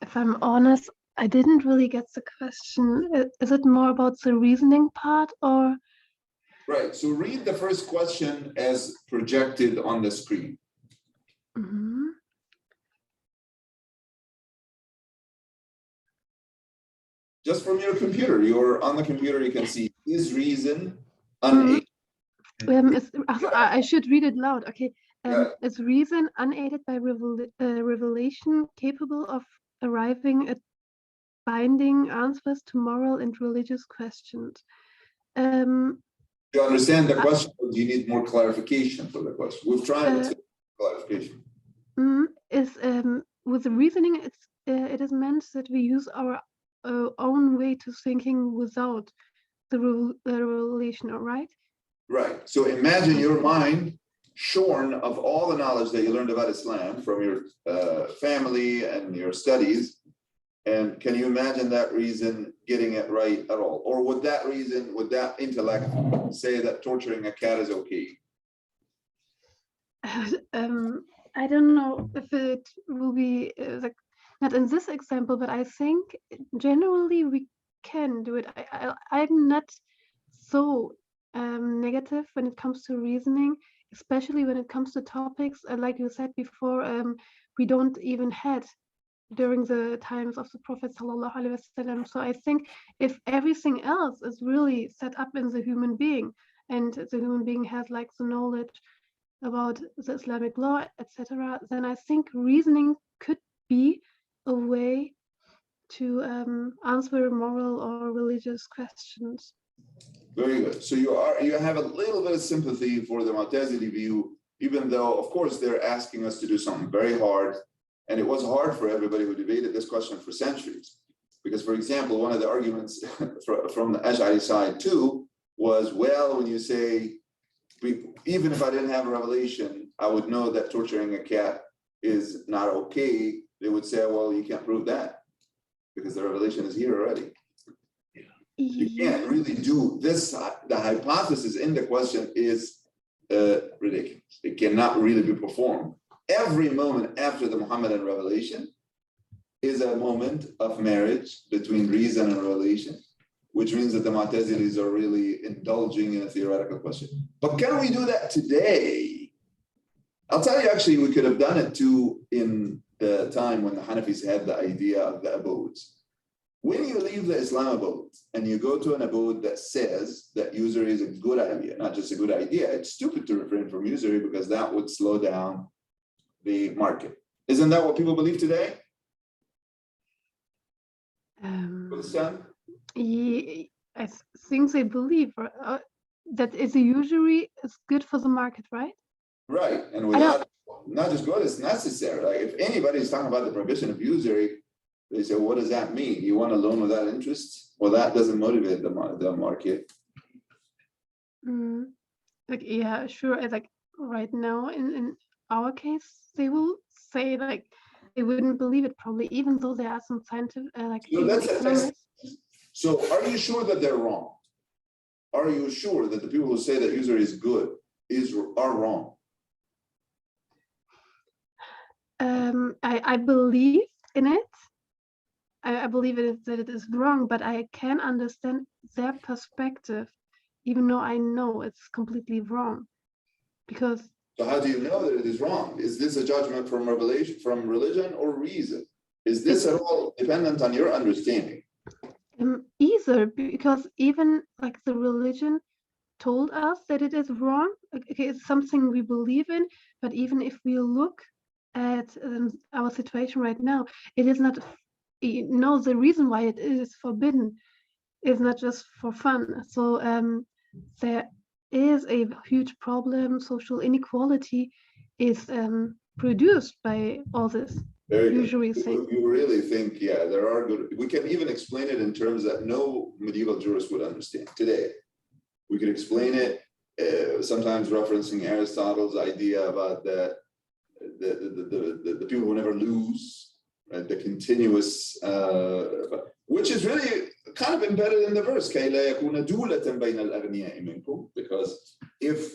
If I'm honest, I didn't really get the question. Is it more about the reasoning part, or? Right, so read the first question as projected on the screen. Mm-hmm. Just from your computer, you're on the computer, you can see, is reason unaided? I should read it loud. Okay. Yeah. Is reason unaided by revelation capable of arriving at binding answers to moral and religious questions? Do you understand the question, or do you need more clarification for the question? We've tried to clarification. With the reasoning, it is meant that we use our own way to thinking without the revelation, all right? Right. So imagine your mind shorn of all the knowledge that you learned about Islam from your family and your studies. And can you imagine that reason getting it right at all? Or would that reason, would that intellect say that torturing a cat is okay? I don't know if it will be like not in this example, but I think generally we can do it. I'm not so negative when it comes to reasoning, especially when it comes to topics like you said before, we don't even had during the times of the Prophet sallallahu alaihi wasallam. So I think if everything else is really set up in the human being, and the human being has like the knowledge about the Islamic law, etc., then I think reasoning could be a way to answer moral or religious questions. Very good. So you have a little bit of sympathy for the Mu'tazili view even though, of course, they're asking us to do something very hard. And it was hard for everybody who debated this question for centuries. Because, for example, one of the arguments from the Ash'ari side too was, well, when you say, even if I didn't have a revelation, I would know that torturing a cat is not okay. They would say, well, you can't prove that because the revelation is here already. You can't really do this. The hypothesis in the question is ridiculous. It cannot really be performed. Every moment after the Muhammadan revelation is a moment of marriage between reason and revelation, which means that the Mu'tazilis are really indulging in a theoretical question. But can we do that today? I'll tell you, actually, we could have done it too in the time when the Hanafis had the idea of the abodes. When you leave the Islam abode and you go to an abode that says that usury is a good idea, not just a good idea, it's stupid to refrain from usury because that would slow down the market. Isn't that what people believe today? Understand? I think they believe that is usually is good for the market, right? Right, and without not just good, it's necessary. Like if anybody's talking about the prohibition of usury, they say, what does that mean? You want a loan without interest? Well, that doesn't motivate the market. Like, yeah, sure. Like right now in our case, they will say like they wouldn't believe it probably, even though there are some scientific like So that's a test. economists. So are you sure that they're wrong? Are you sure that the people who say that usury is good are wrong? I believe in it. I believe that it is wrong, but I can understand their perspective, even though I know it's completely wrong. Because So how do you know that it is wrong? Is this a judgment from revelation, from religion or reason? Is this at all dependent on your understanding? either, because even like the religion told us that it is wrong. Okay, it's something we believe in, but even if we look at our situation right now, it is not. The reason why it is forbidden is not just for fun. So there is a huge problem. Social inequality is produced by all this usury thing. You really think, yeah, there are good. We can even explain it in terms that no medieval jurist would understand today. We could explain it sometimes referencing Aristotle's idea about the people who never lose. Right, the continuous, which is really kind of embedded in the verse, because if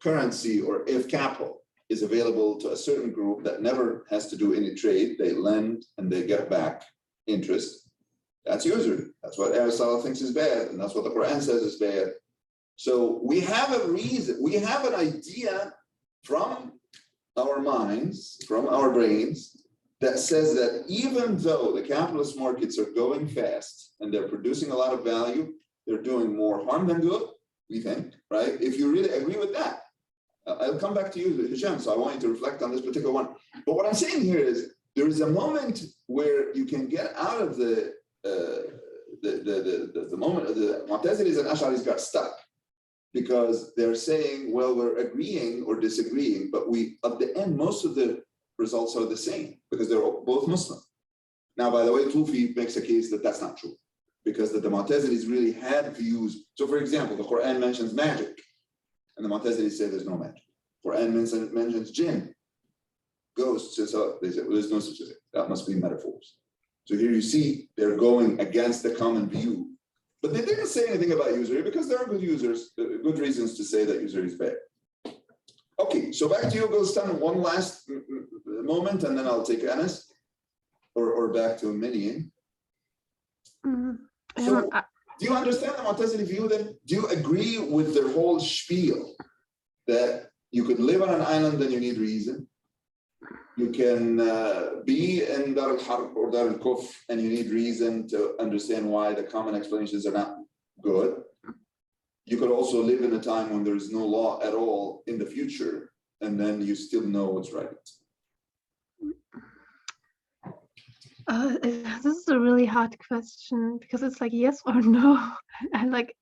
currency or if capital is available to a certain group that never has to do any trade, they lend and they get back interest. That's usury. That's what Aristotle thinks is bad, and that's what the Quran says is bad. So we have a reason, we have an idea from our minds, from our brains, that says that even though the capitalist markets are going fast and they're producing a lot of value, they're doing more harm than good, we think, right? If you really agree with that, I'll come back to you, Hisham, so I want you to reflect on this particular one. But what I'm saying here is there is a moment where you can get out of the moment of the Mu'tazilis and Ash'aris got stuck because they're saying, well, we're agreeing or disagreeing, but at the end, most of the results are the same because they're both Muslim. Now, by the way, Tufi makes a case that that's not true because the Mu'tazilis really had views. So, for example, the Quran mentions magic, and the Mu'tazilis say there's no magic. Quran mentions jinn, ghosts. So they say, well, there's no such thing. That must be metaphors. So here you see they're going against the common view, but they didn't say anything about usury because there are good reasons to say that usury is bad. Okay, so back to you, Gulstan, one last moment, and then I'll take Anas, or back to Minion. So, do you understand the Mu'tazili view then? Do you agree with their whole spiel that you could live on an island and you need reason? You can be in Dar al-Harb or Dar al-Kufr and you need reason to understand why the common explanations are not good. You could also live in a time when there's no law at all in the future, and then you still know what's right. This is a really hard question because it's like yes or no. And like,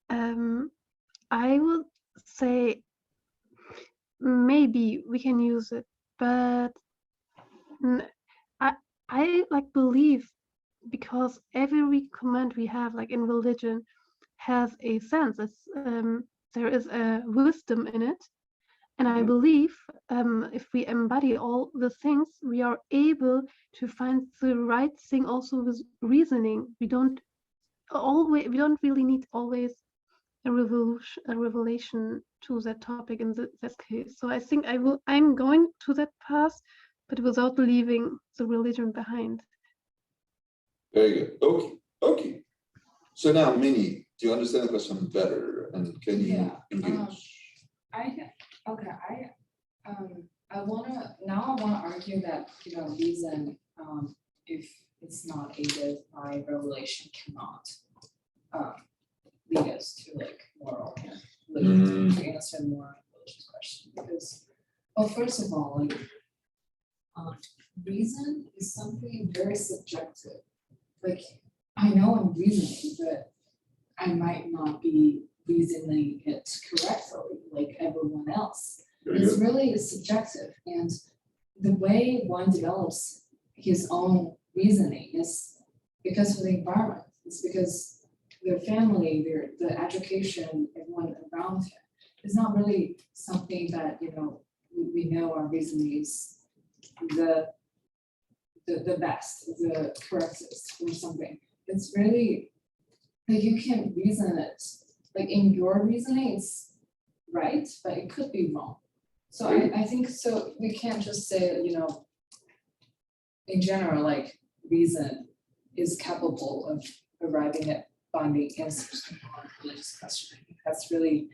I would say maybe we can use it, but n- I like believe, because every command we have like in religion has a sense. There is a wisdom in it, and I believe if we embody all the things, we are able to find the right thing also with reasoning. We don't really need always a revelation to that topic in that case. So I think I'm going to that path, but without leaving the religion behind. Very good. Okay, okay. So now, Minnie, do you understand the question better, and can you Yeah, engage? I wanna argue that, reason, if it's not aided by revelation, cannot lead us to like moral and to answer more religious question, because, well, first of all, like, reason is something very subjective. Like, I know I'm reasoning, but I might not be reasoning it correctly like everyone else. Very It's good. really subjective, and the way one develops his own reasoning is because of the environment. It's because their family, the education, everyone around him. It's not really something that, we know our reasoning is the best, the correctest or something. It's really like you can reason it, like in your reasoning, it's right, but it could be wrong. So I think so we can't just say, in general, like reason is capable of arriving at finding answers to a religious question. I think that's really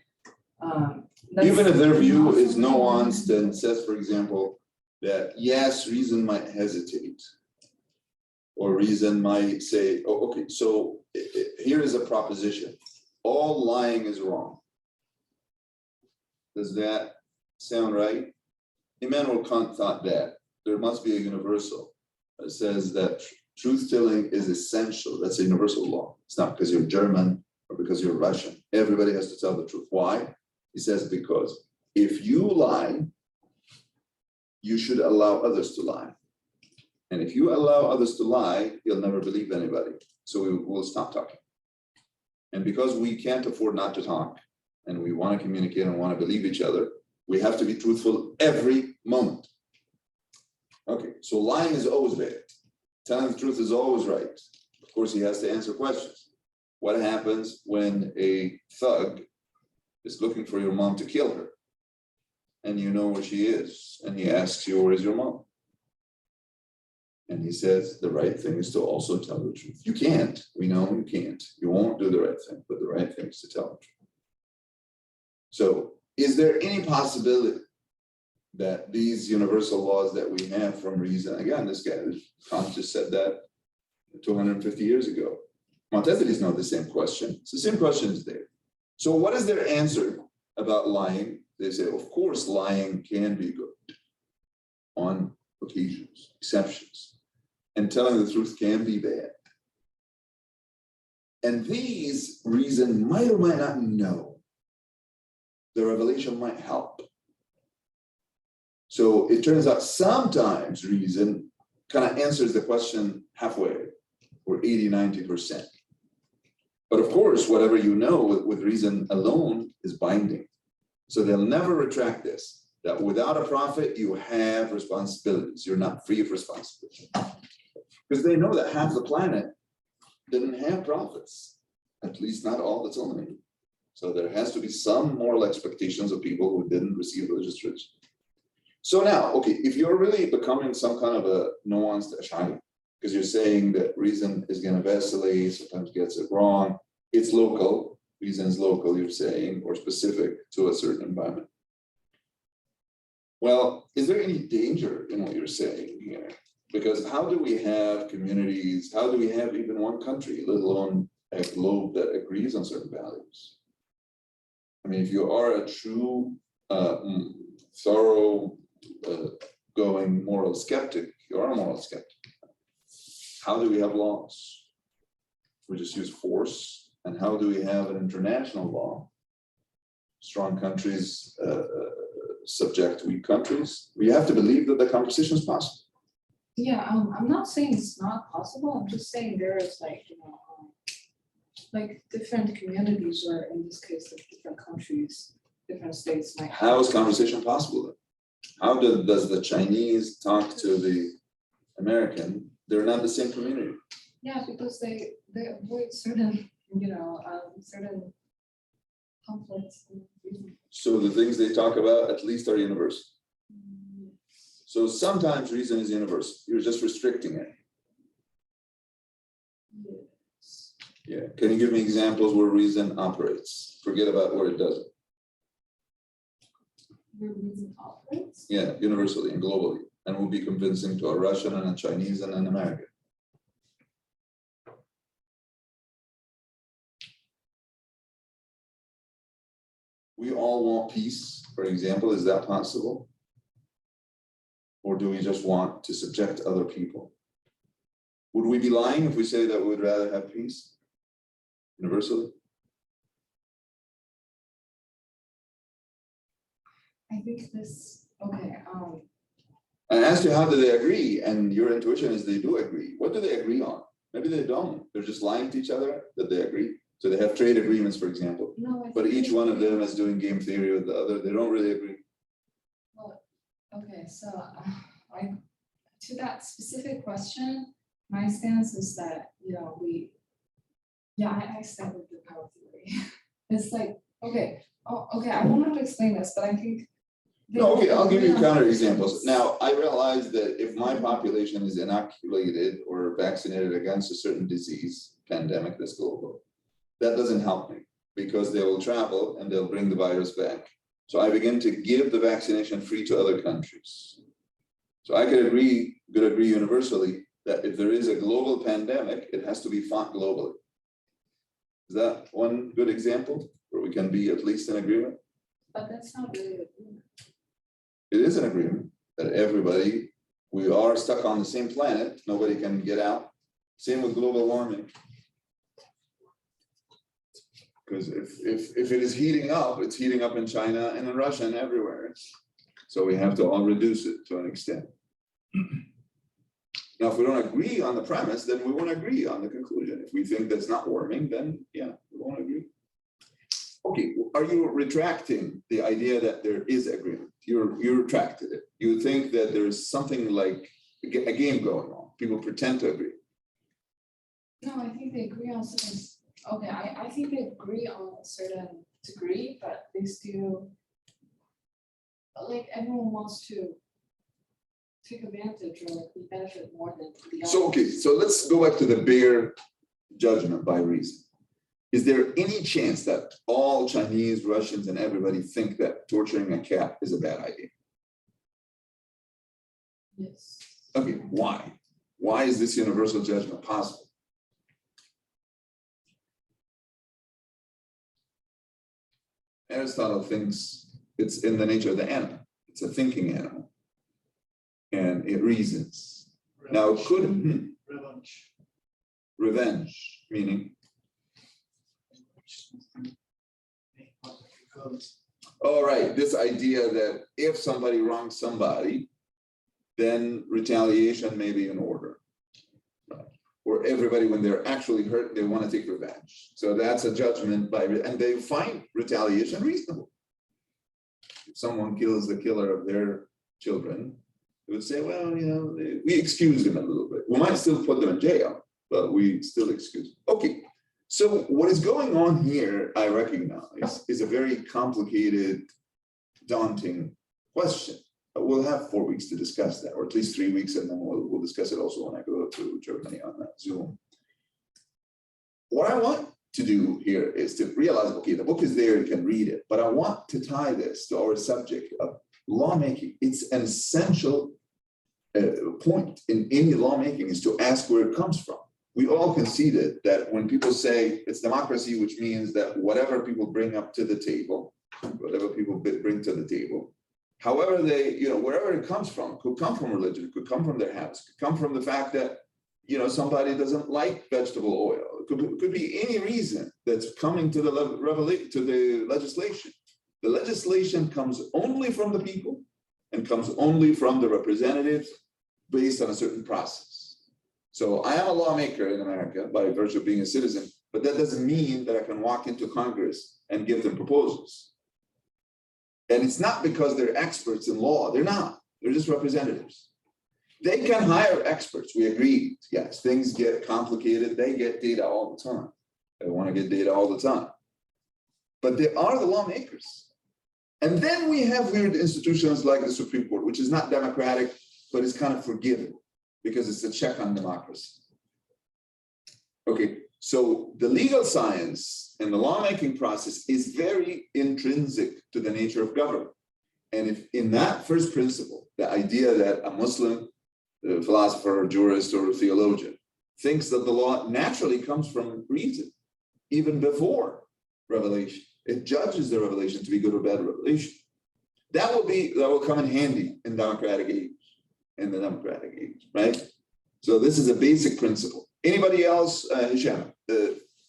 Even if their view not is something- nuanced and says, for example, that yes, reason might hesitate. Or reason might say, oh, okay, so here is a proposition. All lying is wrong. Does that sound right? Immanuel Kant thought that there must be a universal that says that truth telling is essential. That's a universal law. It's not because you're German or because you're Russian. Everybody has to tell the truth. Why? He says, because if you lie, you should allow others to lie. And if you allow others to lie, you'll never believe anybody. So we will stop talking. And because we can't afford not to talk, and we want to communicate and want to believe each other, we have to be truthful every moment. Okay, so lying is always bad. Telling the truth is always right. Of course, he has to answer questions. What happens when a thug is looking for your mom to kill her? And you know where she is, and he asks you, where is your mom? And he says, the right thing is to also tell the truth. You can't, we know you can't. You won't do the right thing, but the right thing is to tell the truth. So is there any possibility that these universal laws that we have from reason, again, this guy, Kant just said that 250 years ago. Mu'tazilis know the same question. It's the same question is there. So what is their answer about lying? They say, of course, lying can be good on occasions, exceptions. And telling the truth can be bad. And these reason might or might not know. The revelation might help. So it turns out sometimes reason kind of answers the question halfway, or 80–90%. But of course, whatever you know with reason alone is binding. So they'll never retract this, that without a prophet, you have responsibilities. You're not free of responsibility. Because they know that half the planet didn't have prophets, at least not all that's only. So there has to be some moral expectations of people who didn't receive religious tradition. So now, okay, if you're really becoming some kind of a nuanced Ash'ari, because you're saying that reason is going to vacillate, sometimes gets it wrong, it's local, reason is local, you're saying, or specific to a certain environment. Well, is there any danger in what you're saying here? Because how do we have communities, how do we have even one country, let alone a globe that agrees on certain values? I mean, if you are a true, thorough, going moral skeptic, you are a moral skeptic. How do we have laws? We just use force. And how do we have an international law? Strong countries subject weak countries. We have to believe that the conversation is possible. Yeah, I'm not saying it's not possible, I'm just saying there is like, like different communities, or in this case, like different countries, different states might. How is conversation possible then? How does the Chinese talk to the American? They're not the same community. Yeah, because they avoid certain, certain conflicts. And reasons. So the things they talk about at least are universal. Mm, So sometimes reason is universal. You're just restricting it. yes. Yeah. Can you give me examples where reason operates? Forget about where it doesn't. Where reason operates. Yeah, universally and globally, and will be convincing to a Russian and a Chinese and an American. We all want peace, for example. Is that possible? Or do we just want to subject other people? Would we be lying if we say that we would rather have peace universally? I think this, okay, I asked you, how do they agree? And your intuition is they do agree. What do they agree on? Maybe they don't. They're just lying to each other that they agree. So they have trade agreements, for example, no, I but think each they- one of them is doing game theory with the other. They don't really agree. Well, okay, so to that specific question, my stance is that, I stand with the power theory. It's like, okay, I won't have to explain this, but I think. they No, okay, I'll give you agree on counter certain examples. things. Now, I realize that if my population is inoculated or vaccinated against a certain disease, pandemic that's global, that doesn't help me because they will travel and they'll bring the virus back. So I begin to give the vaccination free to other countries. So I could agree universally that if there is a global pandemic, it has to be fought globally. Is that one good example where we can be at least in agreement? But that's not really agreement. It is an agreement that everybody, we are stuck on the same planet, nobody can get out. Same with global warming. Because if it is heating up, it's heating up in China and in Russia and everywhere. So we have to all reduce it to an extent. Now, if we don't agree on the premise, then we won't agree on the conclusion. If we think that's not warming, then yeah, we won't agree. Okay, are you retracting the idea that there is agreement? You retracted it. You think that there's something like a game going on. People pretend to agree. No, I think they agree on certain, okay, I think they agree on a certain degree, but they still, like, everyone wants to take advantage or benefit more than the other. So, okay, so let's go back to the bare judgment by reason. Is there any chance that all Chinese, Russians, and everybody think that torturing a cat is a bad idea? Yes. Okay, why? Why is this universal judgment possible? Aristotle thinks it's in the nature of the animal. It's a thinking animal. And it reasons. Now, it could, Revenge. revenge, meaning, Because all right, this idea that if somebody wrongs somebody, then retaliation may be in order. Right. Or everybody, when they're actually hurt, they want to take revenge. So that's a judgment by, and they find retaliation reasonable. If someone kills the killer of their children, they would say, well, we excuse them a little bit. We might still put them in jail, but we still excuse them. Okay. So what is going on here, I recognize, is a very complicated, daunting question. We'll have 4 weeks to discuss that, or at least 3 weeks, and then we'll discuss it also when I go to Germany on that Zoom. What I want to do here is to realize, okay, the book is there, you can read it, but I want to tie this to our subject of lawmaking. It's an essential point in any lawmaking is to ask where it comes from. We all conceded that when people say it's democracy, which means that whatever people bring up to the table, whatever people bring to the table, however they, wherever it comes from, could come from religion, could come from their habits, could come from the fact that, somebody doesn't like vegetable oil. It could be any reason that's coming to the legislation. The legislation comes only from the people and comes only from the representatives based on a certain process. So I am a lawmaker in America by virtue of being a citizen, but that doesn't mean that I can walk into Congress and give them proposals. And it's not because they're experts in law, they're not, they're just representatives. They can hire experts, we agreed, yes, things get complicated, they get data all the time. They want to get data all the time. But they are the lawmakers. And then we have weird institutions like the Supreme Court, which is not democratic, but it's kind of forgiven because it's a check on democracy. Okay, so the legal science and the lawmaking process is very intrinsic to the nature of government. And if in that first principle, the idea that a Muslim philosopher or jurist or theologian thinks that the law naturally comes from reason, even before revelation. It judges the revelation to be good or bad revelation. That will come in handy in democratic age, right? So this is a basic principle. Anybody else, Hisham?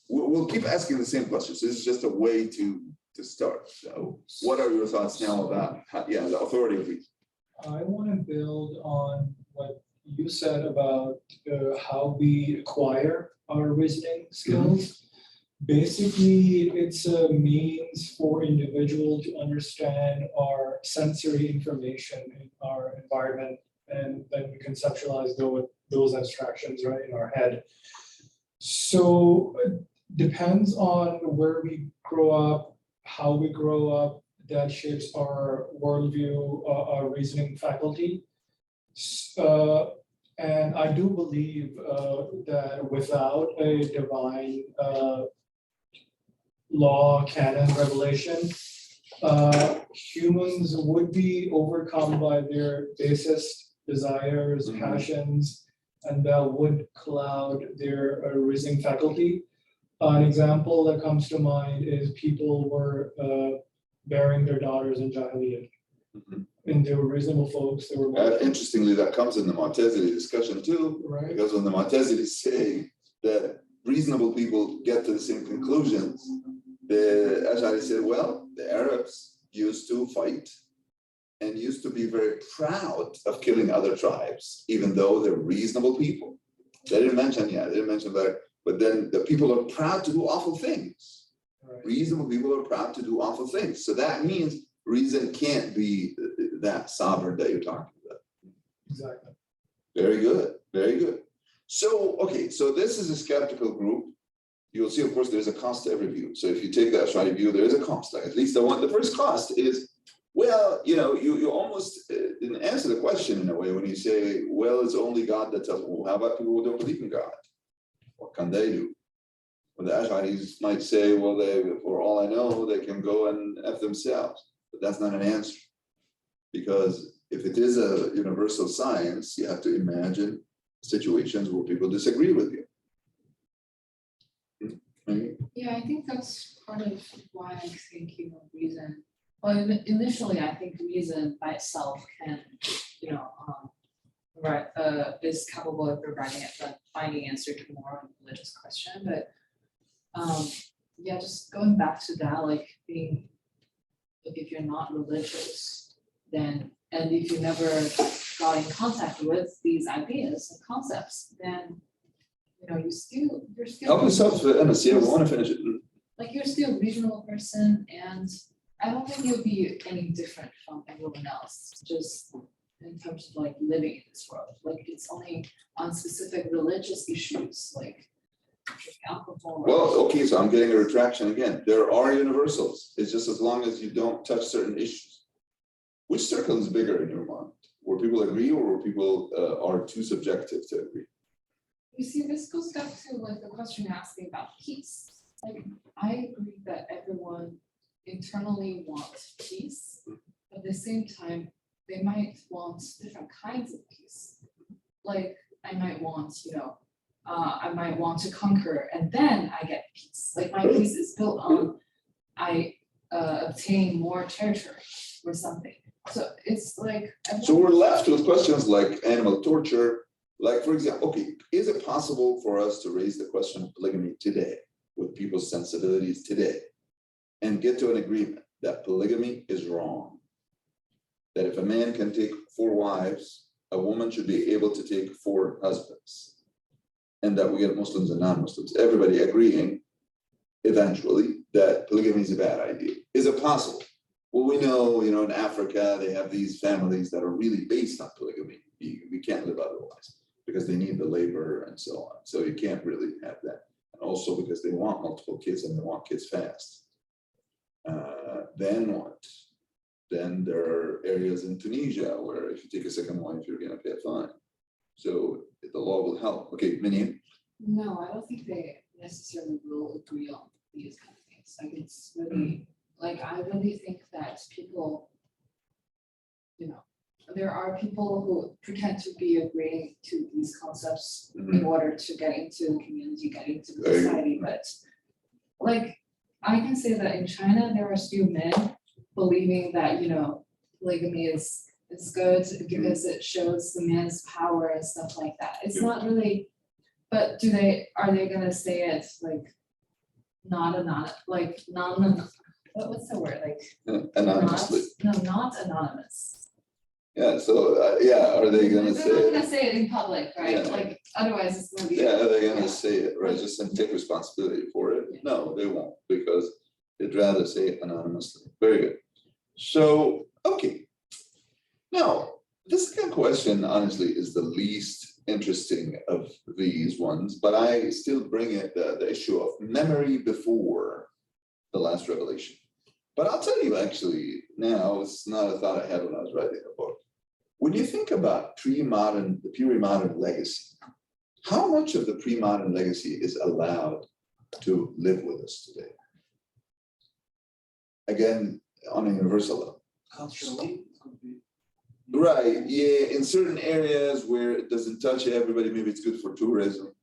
We'll keep asking the same questions. This is just a way to start. So what are your thoughts now about the authority of reason? I want to build on what you said about how we acquire our reasoning skills. Basically, it's a means for individual to understand our sensory information in our environment, and then we conceptualize those abstractions right in our head. So it depends on where we grow up, how we grow up, that shapes our worldview, our reasoning faculty. And I do believe that without a divine law, canon, revelation, humans would be overcome by their basest desires, passions, and that would cloud their reasoning faculty. An example that comes to mind is people were bearing their daughters in Jahiliyyah. And they were reasonable folks. They were Interestingly, that comes in the Mu'tazili discussion too, right. because when the Mu'tazili say that reasonable people get to the same conclusions, the Ash'ari said, well, the Arabs used to fight and used to be very proud of killing other tribes, even though they're reasonable people. They didn't mention that, but then the people are proud to do awful things. Right. Reasonable people are proud to do awful things. So that means reason can't be that sovereign that you're talking about. Exactly. Very good, very good. So, okay, so this is a skeptical group. You'll see, of course, there's a cost to every view. So if you take the Ash'ari view, there is a cost. Like at least the first cost is, well, you almost didn't answer the question in a way when you say, well, it's only God that tells. Well, how about people who don't believe in God? What can they do? Well, the Ash'aris might say, well, for all I know, they can go and F themselves. But that's not an answer. Because if it is a universal science, you have to imagine situations where people disagree with you. Yeah, I think that's part of why I'm thinking of reason. Well, initially, I think reason by itself can, is capable of providing finding answer to more religious question. But just going back to that, like being, if you're not religious, then, and if you never got in contact with these ideas and concepts, then you're still Help yourself, Anas. Yeah, we want to finish it. like you're still a reasonable person, and I don't think you'll be any different from everyone else, just in terms of like living in this world. Like it's only on specific religious issues, like alcohol. Well, okay, so I'm getting a retraction again. There are universals. It's just as long as you don't touch certain issues. Which circle is bigger in your mind? Where people agree or where people are too subjective to agree? You see, this goes back to like the question you're asking about peace. Like I agree that everyone internally wants peace, but at the same time, they might want different kinds of peace. Like I might want, I might want to conquer and then I get peace. Like my peace is built on I obtain more territory or something. So it's like. So we're left with questions like animal torture. Like, for example, okay, is it possible for us to raise the question of polygamy today with people's sensibilities today and get to an agreement that polygamy is wrong. That if a man can take 4 wives, a woman should be able to take 4 husbands. And that we get Muslims and non-Muslims, everybody agreeing eventually that polygamy is a bad idea. Is it possible? Well, we know, in Africa, they have these families that are really based on polygamy. We can't live otherwise because they need the labor and so on. So you can't really have that. And also because they want multiple kids and they want kids fast. Then what? Then there are areas in Tunisia where if you take a second wife, you're going to pay a fine. So the law will help. Okay, Minnie? No, I don't think they necessarily will agree on these kind of things. Like it's really, like I really think that people, there are people who pretend to be agreeing to these concepts in order to get into the community, get into the society, but like I can say that in China, there are still men believing that, polygamy is good because it shows the man's power and stuff like that. It's not really, but are they gonna say it like what's the word, like? Anonymously. Not anonymous. Yeah, so, are they going to They're say not it? gonna say it in public, right? Yeah. Like, otherwise it's gonna be. Yeah, are they going Yeah. to say it, right? Just and take responsibility for it? No, they won't, because they'd rather say it anonymously. Very good. So, okay. Now, the second question, honestly, is the least interesting of these ones, but I still bring it the issue of memory before the last revelation. But I'll tell you, actually, now, it's not a thought I had when I was writing the book. When you think about the pre-modern legacy, how much of the pre-modern legacy is allowed to live with us today? Again, on a universal level. Culturally, it could be. Right, yeah, in certain areas where it doesn't touch everybody, maybe it's good for tourism.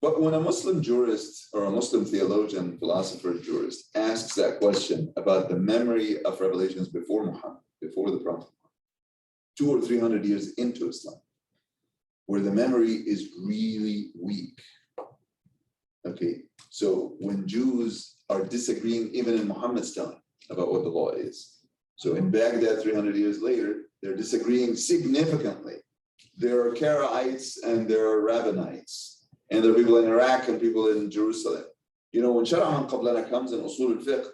But when a Muslim jurist or a Muslim theologian, philosopher, jurist asks that question about the memory of revelations before Muhammad, before the Prophet, 200 or 300 years into Islam, where the memory is really weak. Okay, so when Jews are disagreeing even in Muhammad's time about what the law is. So in Baghdad, 300 years later, they're disagreeing significantly. There are Karaites and there are Rabbinites, and there are people in Iraq and people in Jerusalem. When Shar'a Man Qablana comes in Usul al-Fiqh,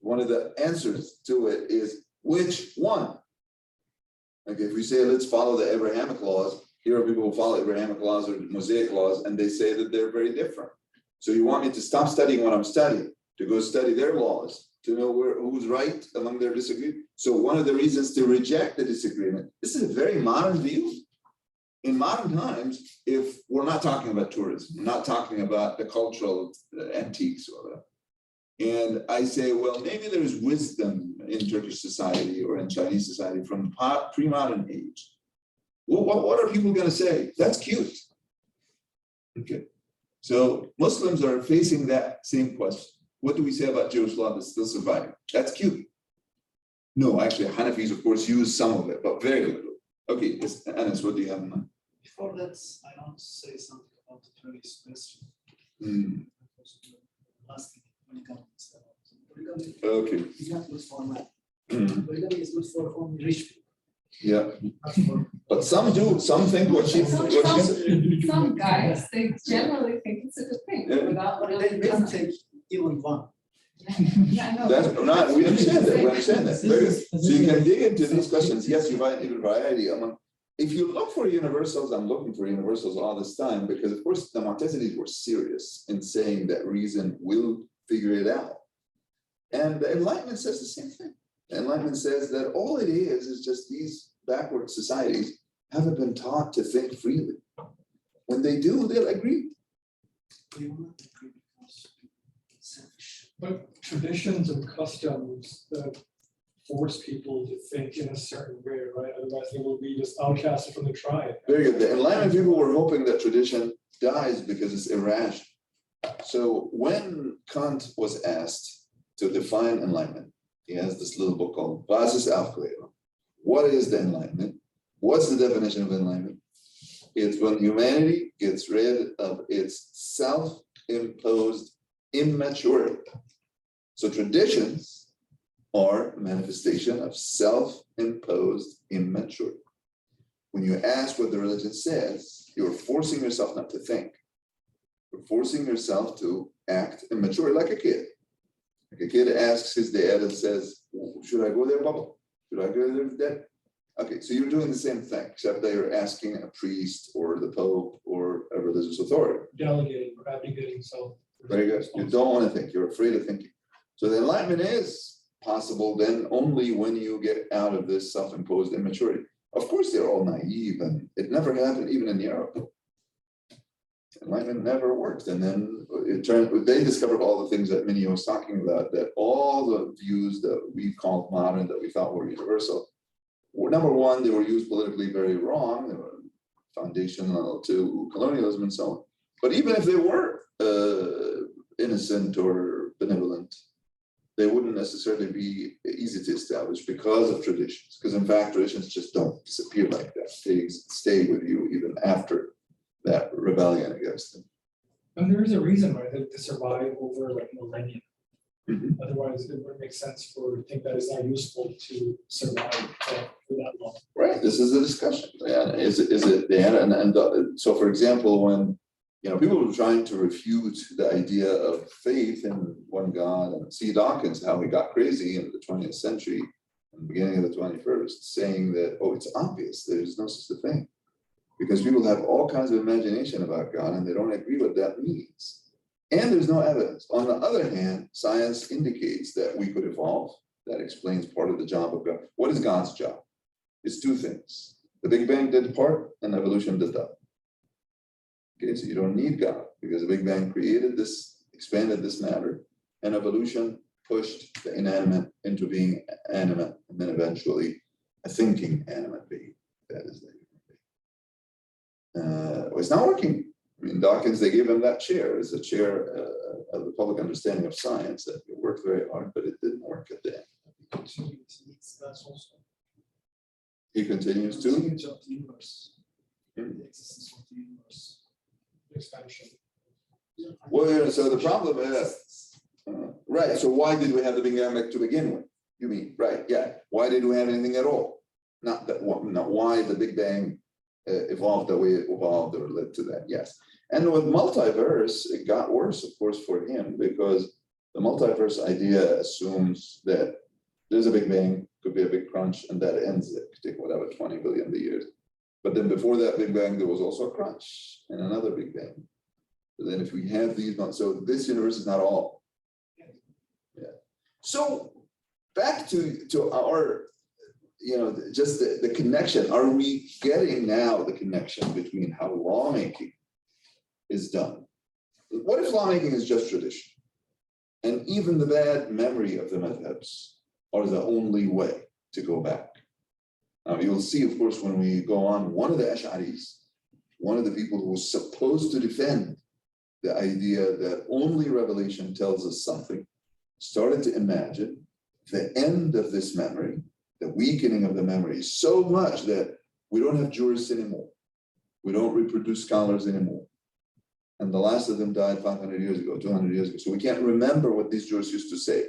one of the answers to it is, which one? Like if we say, let's follow the Abrahamic laws, here are people who follow Abrahamic laws or Mosaic laws, and they say that they're very different. So you want me to stop studying what I'm studying, to go study their laws, to know who's right among their disagreement. So one of the reasons to reject the disagreement, this is a very modern view. In modern times, if we're not talking about tourism, we're not talking about the cultural antiques or whatever. And I say, well, maybe there's wisdom in Turkish society or in Chinese society from pre-modern age. Well, what are people going to say? That's cute. Okay. So Muslims are facing that same question. What do we say about Jewish law that's still surviving? That's cute. No, actually, Hanafis, of course, use some of it, but very little. Okay, Anas, what do you have in mind? Before that, I want to say something about the previous question. Last thing, polygamy is polygamy Okay. is not good for men. Polygamy is good for only rich people. Yeah, Not for but some do. Some think what she. Some guys, they generally think it's a good thing Yeah. without but really. they will take even one. Yeah, I know. That's not. We understand that. We understand that. Very good. So you can dig into these So- questions. Yes, you find even variety among. If you look for universals, I'm looking for universals all this time because, of course, the Mu'tazilis were serious in saying that reason will figure it out. And the Enlightenment says the same thing. The Enlightenment says that all it is just these backward societies haven't been taught to think freely. When they do, they'll agree. They will not agree because it's selfish. But traditions and customs force people to think in a certain way, right? Otherwise they will be just outcasted from the tribe. Very good. The Enlightenment people were hoping that tradition dies because it's irrational. So when Kant was asked to define enlightenment, he has this little book called Basis Aufklärung. What is the enlightenment? What's the definition of enlightenment? It's when humanity gets rid of its self-imposed immaturity. So traditions are a manifestation of self-imposed immaturity. When you ask what the religion says, you're forcing yourself not to think. You're forcing yourself to act immature like a kid. Like a kid asks his dad and says, should I go there, Baba? Should I go there, Dad? Okay, so you're doing the same thing, except that you're asking a priest or the Pope or a religious authority. Delegating or abdicating self. Very good. You don't want to think, you're afraid of thinking. So the enlightenment is possible then only when you get out of this self-imposed immaturity. Of course, they're all naive, and it never happened even in Europe. Enlightenment never worked. And then they discovered all the things that Minnie was talking about, that all the views that we called modern, that we thought were universal, were, number one, they were used politically very wrong. They were foundational to colonialism and so on. But even if they were innocent or benevolent, they wouldn't necessarily be easy to establish because of traditions. Because in fact, traditions just don't disappear like that. They stay with you even after that rebellion against them. And there is a reason why they survive over like millennia. Mhm. Otherwise, it wouldn't make sense for think that it's not useful to survive for that long. Right, this is a discussion. And is it there? So for example, when people were trying to refute the idea of faith in one God, and see Dawkins, how he got crazy in the 20th century and the beginning of the 21st, saying that, oh, it's obvious, there's no such a thing. Because people have all kinds of imagination about God and they don't agree what that means. And there's no evidence. On the other hand, science indicates that we could evolve. That explains part of the job of God. What is God's job? It's two things. The Big Bang did part and evolution did that. Okay, so you don't need God because the Big Bang created this, expanded this matter, and evolution pushed the inanimate into being animate, and then eventually a thinking animate being. That is the it's not working. I mean, Dawkins, they gave him that chair as a chair of the public understanding of science. That it worked very hard, but it didn't work at the end. That's also He continues to. continuity of the universe, Hmm. the existence of the universe. Expansion. Well, so the problem is, right, so why did we have the Big Bang to begin with? You mean, right, yeah. Why did we have anything at all? Not why the Big Bang evolved the way it evolved or led to that, yes. And with multiverse, it got worse, of course, for him, because the multiverse idea assumes that there's a Big Bang, could be a big crunch, and that ends it. Could take whatever 20 billion years. But then before that Big Bang, there was also a crunch and another Big Bang. But then if we have these, so this universe is not all. Yeah. So back to our, just the connection. Are we getting now the connection between how lawmaking is done? What if lawmaking is just tradition? And even the bad memory of the madhabs are the only way to go back. Now you'll see, of course, when we go on, one of the Ash'aris, one of the people who was supposed to defend the idea that only revelation tells us something, started to imagine the end of this memory, the weakening of the memory, so much that we don't have jurists anymore. We don't reproduce scholars anymore. And the last of them died 500 years ago, 200 years ago. So we can't remember what these jurists used to say.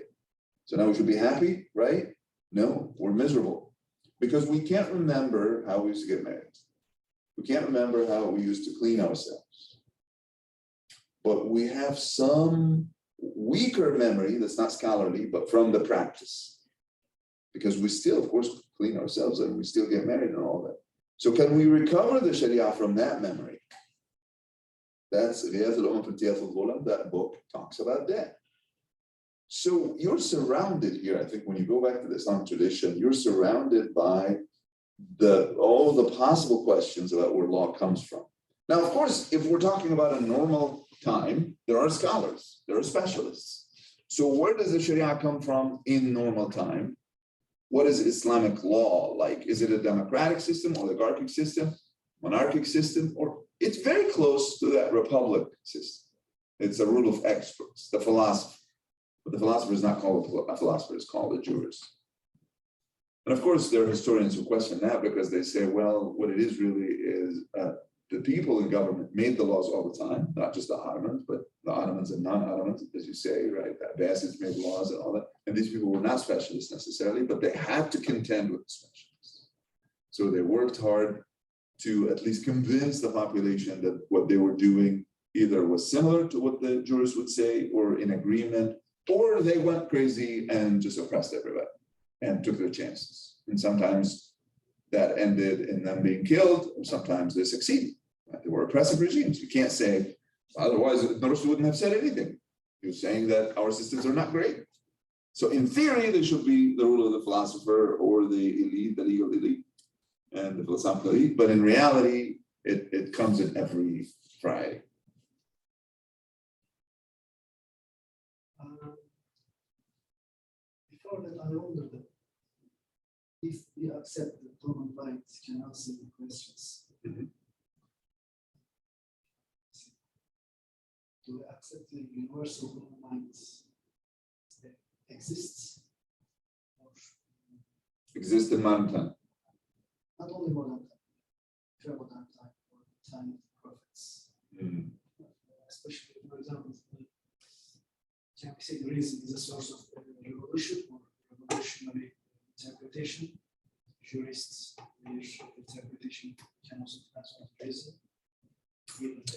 So now we should be happy, right? No, we're miserable. Because we can't remember how we used to get married. We can't remember how we used to clean ourselves. But we have some weaker memory that's not scholarly, but from the practice. Because we still, of course, clean ourselves and we still get married and all that. So can we recover the Sharia from that memory? That's Riyath al-Umm fi Tiyath al-Ghulam, that book talks about that. So you're surrounded here, I think when you go back to the Islamic tradition, you're surrounded by all the possible questions about where law comes from. Now, of course, if we're talking about a normal time, there are scholars, there are specialists. So where does the Sharia come from in normal time? What is Islamic law like? Is it a democratic system, oligarchic system, monarchic system, or it's very close to that republic system. It's a rule of experts, the philosophy. But the philosopher is not called a philosopher, it's called a jurist. And of course, there are historians who question that because they say, well, what it is really is the people in government made the laws all the time, not just the Ottomans, but the Ottomans and non-Ottomans, as you say, right? The Abbasids made laws and all that. And these people were not specialists necessarily, but they had to contend with the specialists. So they worked hard to at least convince the population that what they were doing either was similar to what the jurists would say or in agreement, or they went crazy and just oppressed everybody and took their chances. And sometimes that ended in them being killed, or sometimes they succeeded. They were oppressive regimes. You can't say, otherwise Rushdie wouldn't have said anything. He was saying that our systems are not great. So in theory, there should be the rule of the philosopher or the elite, the legal elite, and the philosophical elite, but in reality, it comes in every variety. Before that, I wondered if we accept the common mind can answer the questions. Mhm. Do we accept the universal common mind that exists? Or Exist in modern time. not only modern time, pre-modern time, or the time of the prophets. Mhm. Especially, for example, can we say the reason is a source of revolution or revolutionary interpretation? Jurists, their interpretation can also transfer reason.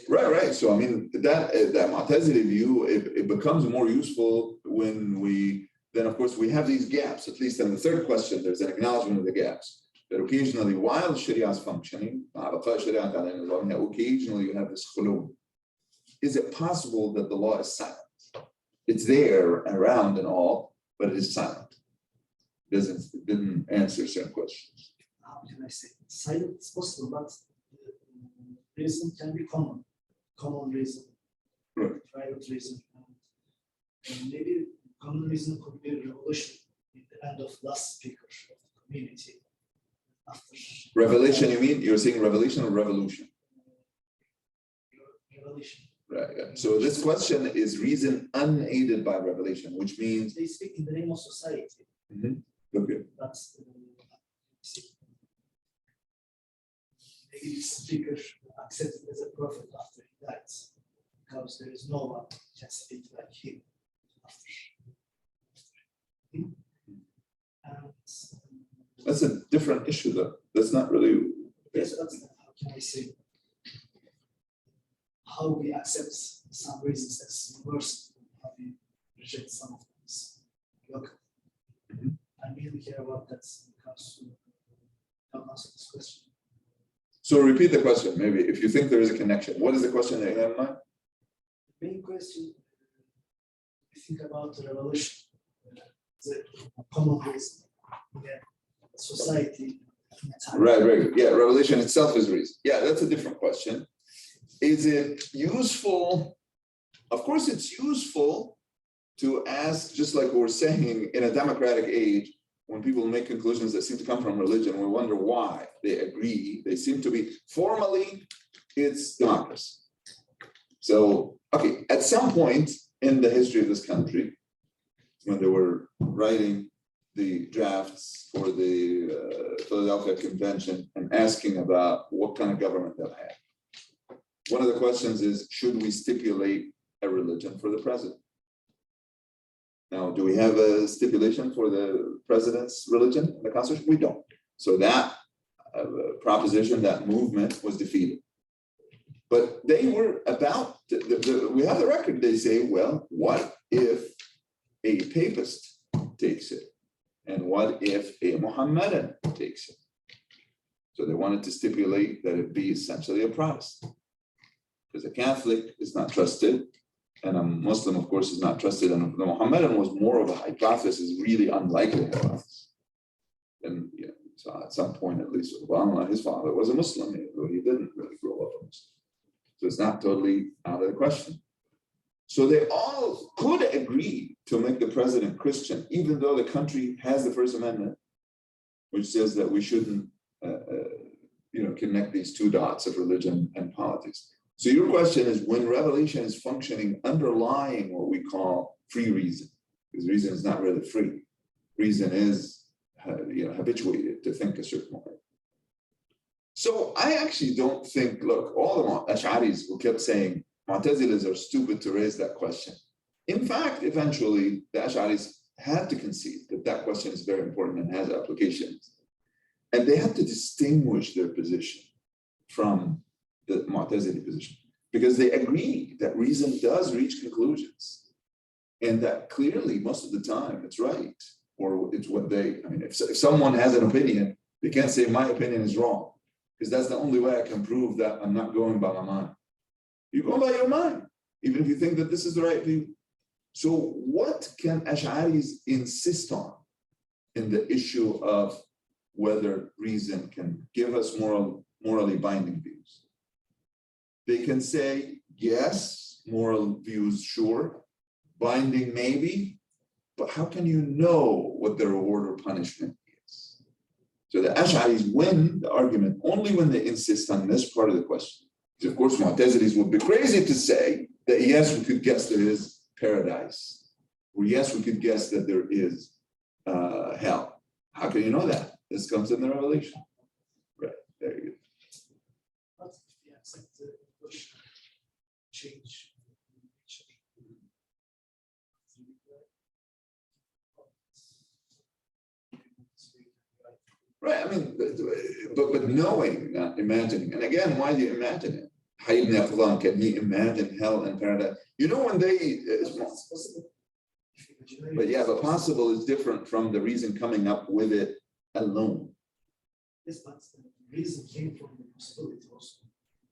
Right. So I mean, that Mu'tazili view, it becomes more useful when we, then of course we have these gaps, at least in the third question, there's an acknowledgement of the gaps. That occasionally, while Sharia is functioning, occasionally you have this khulub. Is it possible that the law is silent? It's there around and all, but it is silent. It didn't answer certain questions. How can I say? Silent is possible, but reason can be common reason, Right. private reason. And maybe common reason could be revolution in the end of last speaker of the community. After Revelation, you mean? You're saying revelation or revolution? revelation. Right. Yeah. So this question is reason unaided by revelation, which means. They speak in the name of society. Okay. That's maybe the speaker accepted as a prophet after he died, because there is no one who can speak like him after him. And That's a different issue, though. That's not really. yes, that's how can I say how we accept some reasons as universal, how we reject some of them as local. I really care about that because to answer this question. So repeat the question, maybe, if you think there is a connection. What is the question that you have in mind? The main question, we think about the revolution, the common reason, society. Right. Yeah, revelation itself is reason. Yeah, that's a different question. Is it useful? Of course, it's useful to ask, just like we were saying, in a democratic age, when people make conclusions that seem to come from religion, we wonder why they agree. They seem to be, formally, it's democracy. So, okay, at some point in the history of this country, when they were writing the drafts for the Philadelphia Convention and asking about what kind of government they'll have, one of the questions is, should we stipulate a religion for the president? Now, do we have a stipulation for the president's religion in the Constitution? We don't. So that proposition, that movement was defeated. But they were about, we have the record, they say, well, what if a papist takes it? And what if a Mohammedan takes it? So they wanted to stipulate that it be essentially a Protestant. Because a Catholic is not trusted, and a Muslim, of course, is not trusted. And the Mohammedan was more of a hypothesis, really unlikely hypothesis. And so at some point, at least Obama, his father was a Muslim, though he didn't really grow up a Muslim. So it's not totally out of the question. So they all could agree to make the president Christian, even though the country has the First Amendment, which says that we shouldn't, connect these two dots of religion and politics. So your question is, when revelation is functioning underlying what we call free reason, because reason is not really free. Reason is, habituated to think a certain way. So I actually don't think, look, all the Ash'aris who kept saying Mu'tazilas are stupid to raise that question. In fact, eventually, the Ash'aris had to concede that that question is very important and has applications. And they had to distinguish their position from the Mu'tazili position, because they agree that reason does reach conclusions. And that clearly, most of the time, it's right. Or it's what they, I mean, if someone has an opinion, they can't say my opinion is wrong, because that's the only way I can prove that I'm not going by my mind. You go by your mind, even if you think that this is the right view. So what can Ash'aris insist on in the issue of whether reason can give us morally binding views? They can say, yes, moral views, sure, binding maybe, but how can you know what the reward or punishment is? So the Ash'aris win the argument only when they insist on this part of the question. Of course, Mu'tazilis would be crazy to say that yes, we could guess there is paradise, or yes, we could guess that there is hell. How can you know that? This comes in the revelation. Right, there you go. What if we accept the evolution change? Right, I mean, but knowing, not imagining. And again, why do you imagine it? Hayy ibn Yaqzan, can he imagine hell and paradise? You know, when they, but yeah, but possible is different from the reason coming up with it alone. Yes, but the reason came from the possibility also.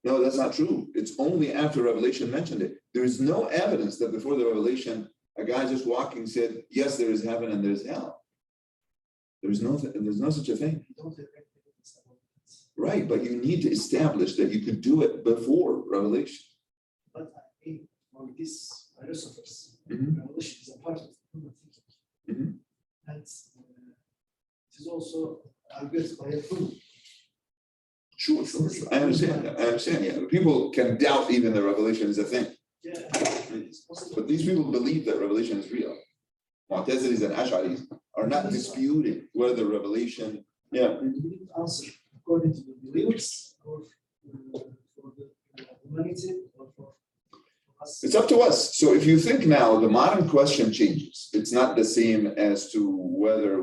No, that's not true. It's only after Revelation mentioned it. There is no evidence that before the Revelation, a guy just walking said, yes, there is heaven and there's hell. There's no such a thing. We don't have evidence about that. Right, but you need to establish that you could do it before Revelation. But I mean, for these philosophers, Mhm. revolution is a part of human thinking. Mhm. And it is also argued by a fool. Sure. I understand that. I understand, yeah. People can doubt even that Revelation is a thing. Yeah, it's possible. But these people believe that Revelation is real. Mu'tazilis and Ash'aris are not disputing whether Revelation, yeah. And we need to answer according to the believers or for the humanity or for us. It's up to us. So if you think now, the modern question changes. It's not the same as to whether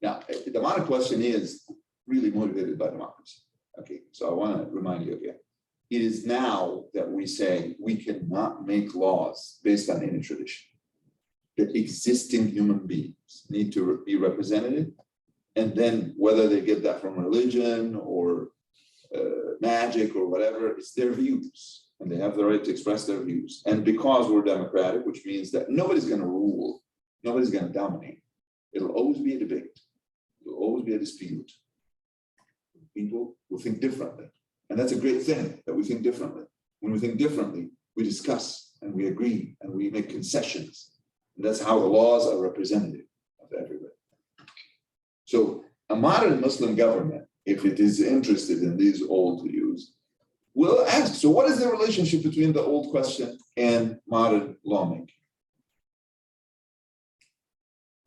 now, the modern question is really motivated by democracy. Okay, so I want to remind you again. It is now that we say we cannot make laws based on any tradition. The existing human beings need to be represented, and then whether they get that from religion or magic or whatever, it's their views, and they have the right to express their views. And because we're democratic, which means that nobody's going to rule, nobody's going to dominate. It'll always be a debate. It'll always be a dispute. People will think differently, and that's a great thing that we think differently. When we think differently, we discuss and we agree and we make concessions. And that's how the laws are representative of everybody. So a modern Muslim government, if it is interested in these old views, will ask, so what is the relationship between the old question and modern lawmaking?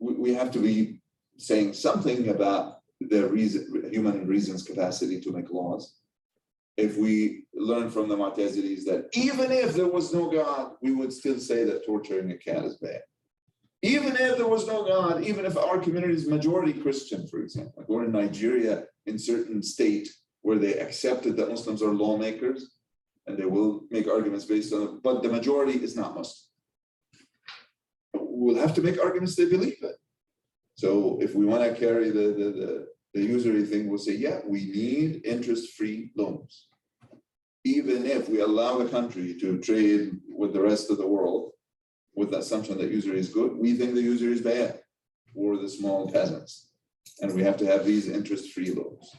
We have to be saying something about the human reason's capacity to make laws. If we learn from the Mu'tazilis that even if there was no God, we would still say that torturing a cat is bad. Even if there was no God, even if our community is majority Christian, for example, like we're in Nigeria, in certain state where they accepted that Muslims are lawmakers, and they will make arguments based on it, but the majority is not Muslim. We'll have to make arguments they believe it. So if we want to carry the usury thing, we'll say, yeah, we need interest-free loans. Even if we allow the country to trade with the rest of the world, with the assumption that usury is good, we think the usury is bad for the small peasants. And we have to have these interest-free loans.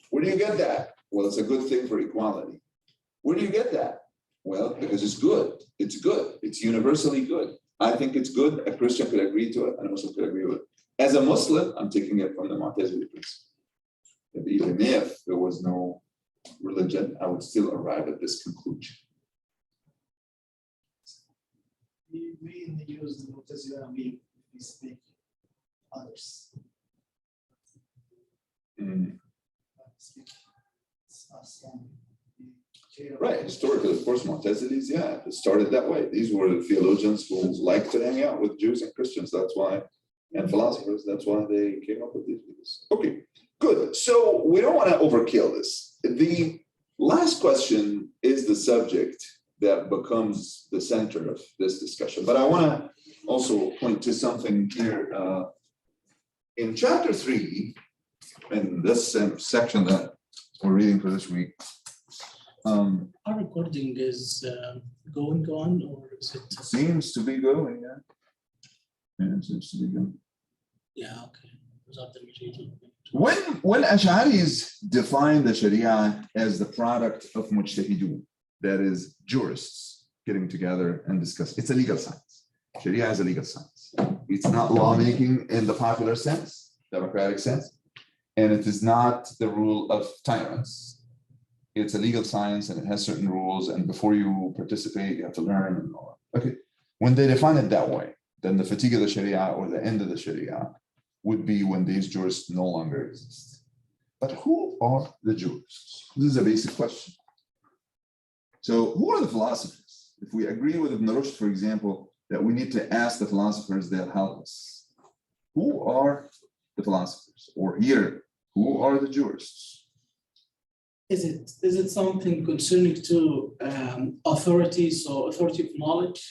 Where do you get that? Well, it's a good thing for equality. Where do you get that? Well, because it's good. It's good. It's universally good. I think it's good. A Christian could agree to it, and a Muslim could agree with it. As a Muslim, I'm taking it from the Mu'tazili principle. That even if there was no religion, I would still arrive at this conclusion. We mainly use the Mu'tazila we speak others. Mm. Speak Right, historically, of course, Mu'tazilis, yeah, it started that way. These were theologians who liked to hang out with Jews and Christians, that's why, and philosophers, that's why they came up with these views. Okay, good. So we don't want to overkill this. The last question is the subject that becomes the center of this discussion, but I want to also point to something here. In chapter 3, in this section that we're reading for this week, Our recording is going on, or is it? seems to be going, yeah. Yeah, it seems to be going. Yeah, okay. Was that the material? When Ash'aris define the Sharia as the product of mujtahidun, that is jurists getting together and discuss, it's a legal science. Sharia is a legal science. It's not lawmaking in the popular sense, democratic sense, and it is not the rule of tyrants. It's a legal science and it has certain rules, and before you participate, you have to learn and all that. Okay, when they define it that way, then the fatigue of the Sharia or the end of the Sharia would be when these jurists no longer exist. But who are the jurists? This is a basic question. So who are the philosophers? If we agree with Ibn Rushd, for example, that we need to ask the philosophers that help us, who are the philosophers? Or here, who are the jurists? Is it something concerning to authority, so authority of knowledge?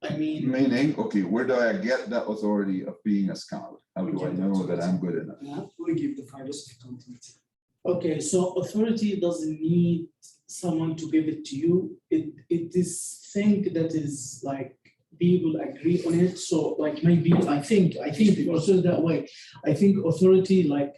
I mean, Meaning, okay, where do I get that authority of being a scholar? How do I know that I'm good enough? yeah. We give the philosophy content. Okay, so authority doesn't need someone to give it to you. It is thing that is like people agree on it. So like maybe I think if also that way, I think authority like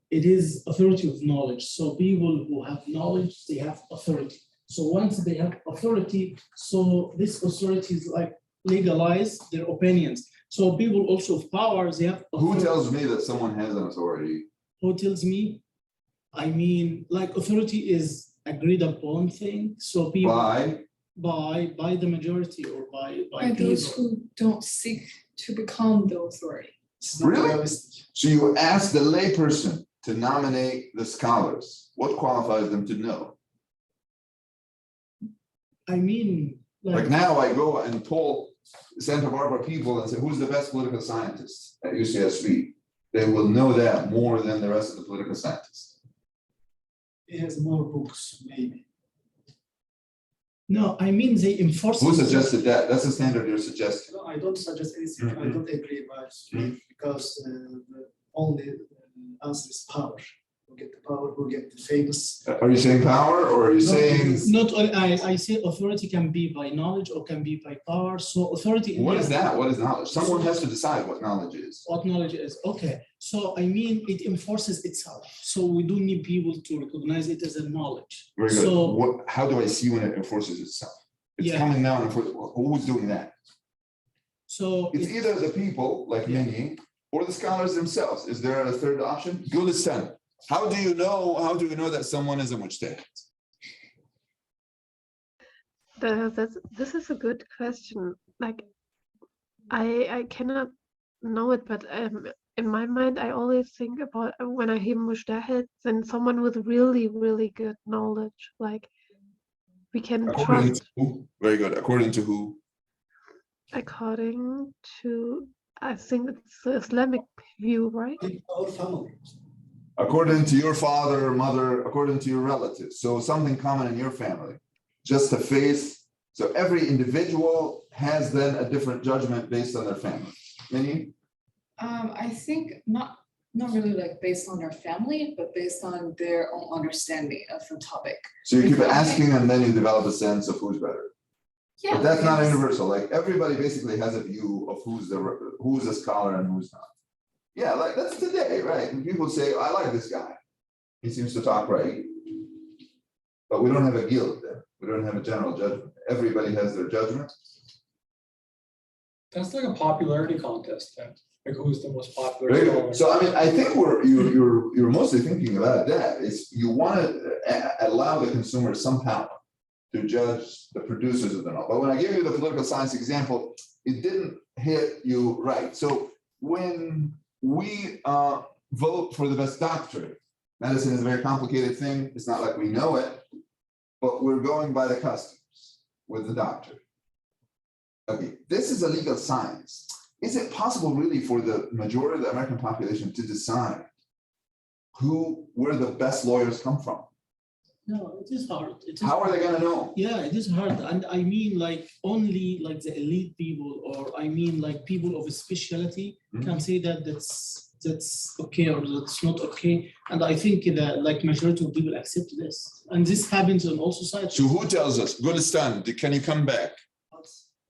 it is authority of knowledge. So people who have knowledge, they have authority. So once they have authority, so this authority is like legalize their opinions. So people also of powers, they have Who authority. tells me that someone has an authority? Who tells me? I mean, like authority is agreed upon thing. So people by the majority or by By those people. who don't seek to become the authority. It's not Really? realistic. So you ask the layperson to nominate the scholars. What qualifies them to know? I mean, Like now I go and poll Santa Barbara people and say, who's the best political scientist at UCSB? They will know that more than the rest of the political scientists. It has more books, maybe. no, I mean they enforce. Who suggested that? That's the standard you're suggesting. No, I don't suggest anything. I don't agree about it because the only answer is power. Who get the power? Who get the famous? Are you saying power or are you No, saying, Not only I say authority can be by knowledge or can be by power. So authority. what is that? What is knowledge? Someone has to decide what knowledge is. What knowledge is okay. So I mean it enforces itself. So we do need people to recognize it as a knowledge. Very good. So How do I see when it enforces itself? It's Yeah. coming down. Who's doing that? so It's either the people like many or the scholars themselves. Is there a third option? Gulistan. How do you know that someone is a mujtahid? This is a good question. Like, I cannot know it, but in my mind, I always think about when I hear mujtahid, then someone with really, really good knowledge. Like, we can According trust to who? Very good. According to who? according to, I think it's the Islamic view, right? In our family. According to your father, mother, according to your relatives. So something common in your family. Just a faith. So every individual has then a different judgment based on their family. Many? I think not really like based on their family, but based on their own understanding of the topic. So you keep asking and then you develop a sense of who's better. Yeah. But that's not because- universal. Like everybody basically has a view of who's a scholar and who's not. Yeah, like that's today, right? And people say, I like this guy. He seems to talk right. But we don't have a guild there. We don't have a general judgment. Everybody has their judgment. That's like a popularity contest then, like who's the most popular Very scholar. good. So I mean, I think you're mostly thinking about that. Is you want to allow the consumer some power to judge the producers of the novel. But when I give you the political science example, it didn't hit you right. So when we vote for the best doctor, medicine is a very complicated thing. It's not like we know it. but we're going by the customs with the doctor. Okay, this is a legal science. Is it possible really for the majority of the American population to decide where the best lawyers come from? No, it is hard. It is How are they hard. gonna know? Yeah, it is hard. And I mean, like, only like the elite people, or I mean, like people of a specialty can say that that's okay or that's not okay. And I think that like majority of people accept this. And this happens in all societies. So who tells us? Gulistan, can you come back?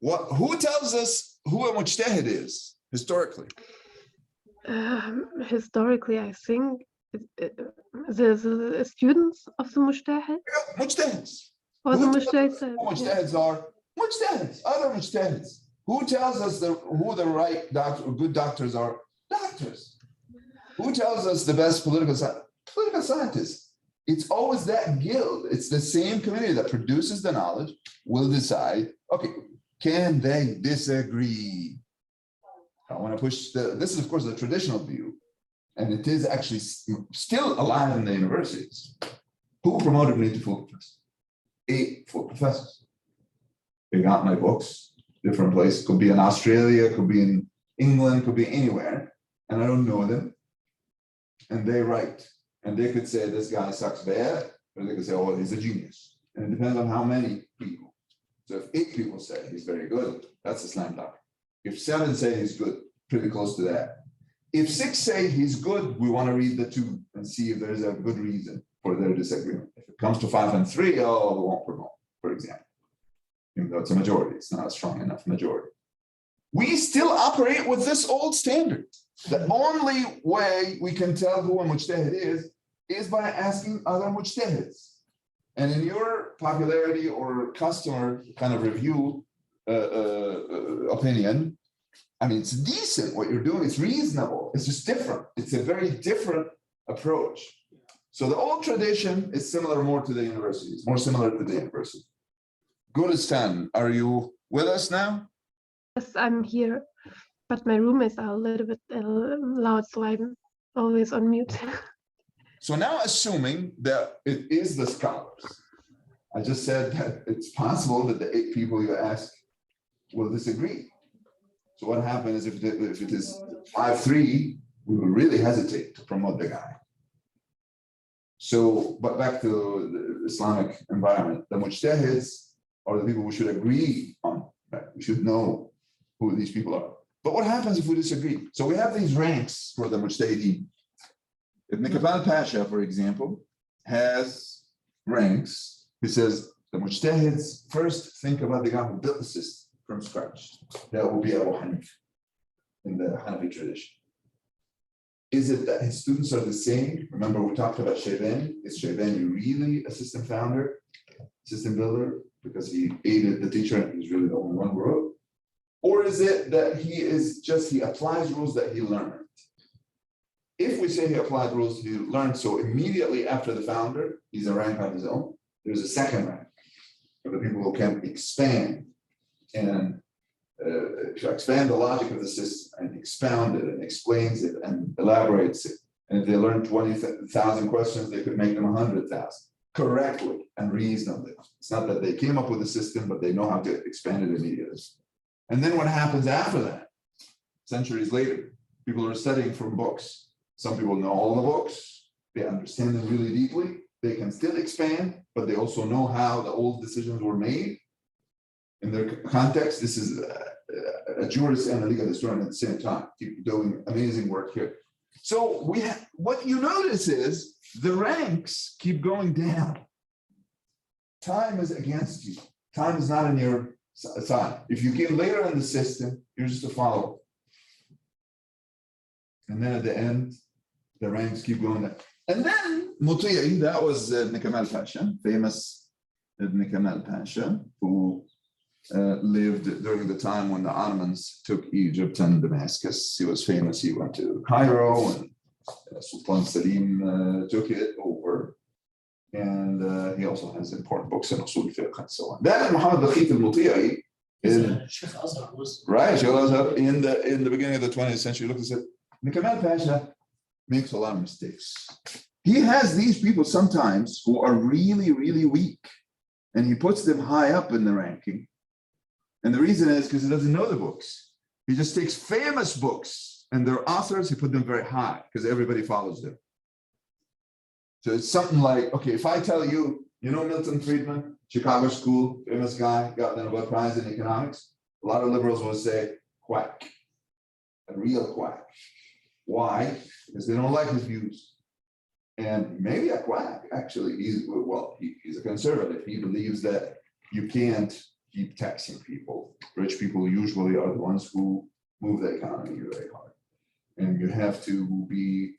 Who tells us who a mujtahid is historically? Historically, I think the students of the mujtahid Mujtahids. or the Who tells mujtahid. us who mujtahids are? Mujtahids, other mujtahids. Who tells us who the right doctor or good doctors are? Doctors. Who tells us the best political scientists? It's always that guild. It's the same community that produces the knowledge will decide, okay, can they disagree? I want to push this is of course the traditional view, and it is actually still alive in the universities. Who promoted me to full professor? 8 full professors. They got my books, different places, could be in Australia, could be in England, could be anywhere, and I don't know them. And they write, and they could say this guy sucks bad, or they could say, oh, he's a genius. And it depends on how many people. So if 8 people say he's very good, that's a slam dunk. If 7 say he's good, pretty close to that. If 6 say he's good, we want to read the 2 and see if there's a good reason for their disagreement. If it comes to 5 and 3, we won't promote, for example. Even though it's a majority, it's not a strong enough majority. We still operate with this old standard. The only way we can tell who a mujtahid is by asking other mujtahids. And in your popularity or customer kind of review opinion, I mean, it's decent what you're doing. It's reasonable. It's just different. It's a very different approach. So the old tradition is similar more to the university. It's more similar to the university. Gulistan, are you with us now? Yes, I'm here, but my roommates are a little bit loud, so I'm always on mute. So now assuming that it is the scholars, I just said that it's possible that the 8 people you ask will disagree. So what happens if it is 5-3, we will really hesitate to promote the guy. So, but back to the Islamic environment, the mujtahids are the people we should agree on, right? We should know who these people are. But what happens if we disagree? So we have these ranks for the mujtahideen. Ibn Kamal Pasha, for example, has ranks. He says the mujtahids first think about the guy who built the system from scratch. That will be Abu Hanif in the Hanafi tradition. Is it that his students are the same? Remember, we talked about Shaybani. Is Shaybani really a system founder, system builder, because he aided the teacher and he's really the only one who wrote? Or is it that he applies rules that he learned? If we say he applied rules he learned, so immediately after the founder, he's a rank on his own. There's a second rank for the people who can expand and expand the logic of the system and expound it and explains it and elaborates it. And if they learn 20,000 questions, they could make them 100,000 correctly and reasonably. It's not that they came up with a system, but they know how to expand it immediately. And then what happens after that? Centuries later, people are studying from books. Some people know all the books. They understand them really deeply. They can still expand, but they also know how the old decisions were made. In their context, this is a jurist and a legal historian at the same time, keep doing amazing work here. So what you notice is the ranks keep going down. Time is against you. Time is not in your side. If you get later in the system, you're just a follower. And then at the end, the ranks keep going down. And then Muti'i, that was Ibn Kamal Pasha, famous Ibn Kamal Pasha, who lived during the time when the Ottomans took Egypt and Damascus. He was famous. He went to Cairo and Sultan Salim took it over. And he also has important books in Usul Fiqh and so on. Then Muhammad Bakhit al-Muti'i Sheikh Azhar was right, Sheikh Azhar in the beginning of the 20th century, look and said, Ibn Kamal Pasha makes a lot of mistakes. He has these people sometimes who are really, really weak and he puts them high up in the ranking. And the reason is because he doesn't know the books. He just takes famous books and their authors, he put them very high because everybody follows them. So it's something like, okay, if I tell you, you know Milton Friedman, Chicago school, famous guy, got the Nobel Prize in economics. A lot of liberals will say quack, a real quack. Why? Because they don't like his views. And maybe a quack, actually, he's a conservative. He believes that you can't keep taxing people. Rich people usually are the ones who move the economy very hard. And you have to be,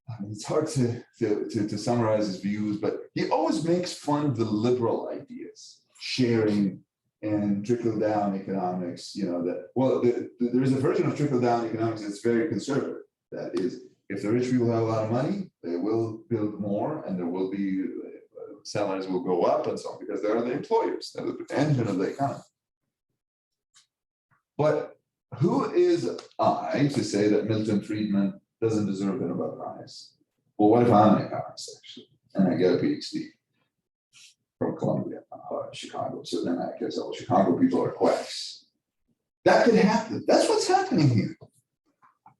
I mean, it's hard to summarize his views, but he always makes fun of the liberal ideas, sharing and trickle down economics, you know, that, well, there is a version of trickle down economics that's very conservative. That is, if the rich people have a lot of money, they will build more and there will be, salaries will go up and so on, because they are the employers, they're the engine of the economy. But who is I to say that Milton Friedman doesn't deserve the Nobel Prize? Well, what if I'm an economist actually, and I get a PhD from Columbia, Chicago? So then I guess all Chicago people are quacks. That could happen. That's what's happening here.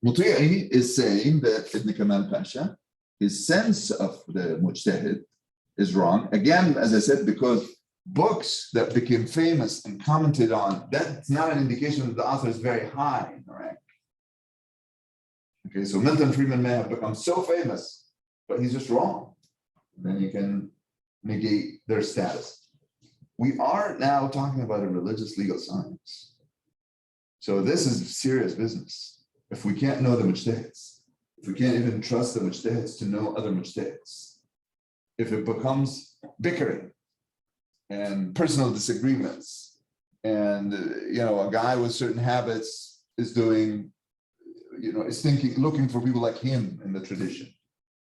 Muti'i is saying that Ibn Kamal Pasha, his sense of the mujtahid is wrong. Again, as I said, because books that became famous and commented on, that's not an indication that the author is very high in the rank. Okay, so Milton Friedman may have become so famous, but he's just wrong. Then you can negate their status. We are now talking about a religious legal science. So this is serious business. If we can't know the mujtahids, if we can't even trust the mujtahids to know other mujtahids, if it becomes bickering and personal disagreements, and you know, a guy with certain habits is doing, you know, is thinking, looking for people like him in the tradition,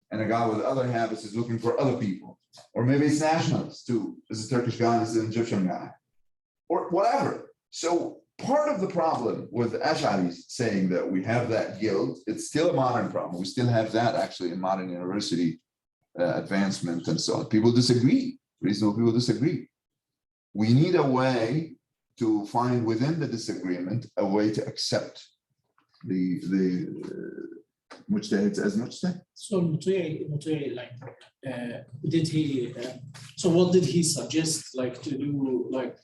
and a guy with other habits is looking for other people, or maybe it's nationalists too. This is a Turkish guy, this is an Egyptian guy, or whatever. So part of the problem with the Ash'aris saying that we have that guilt, it's still a modern problem. We still have that actually in modern university advancement and so on. People disagree, reasonable people disagree. We need a way to find within the disagreement a way to accept the mujtahids as mujtahid. So Muti'i, like, did he? So what did he suggest? Like to do, like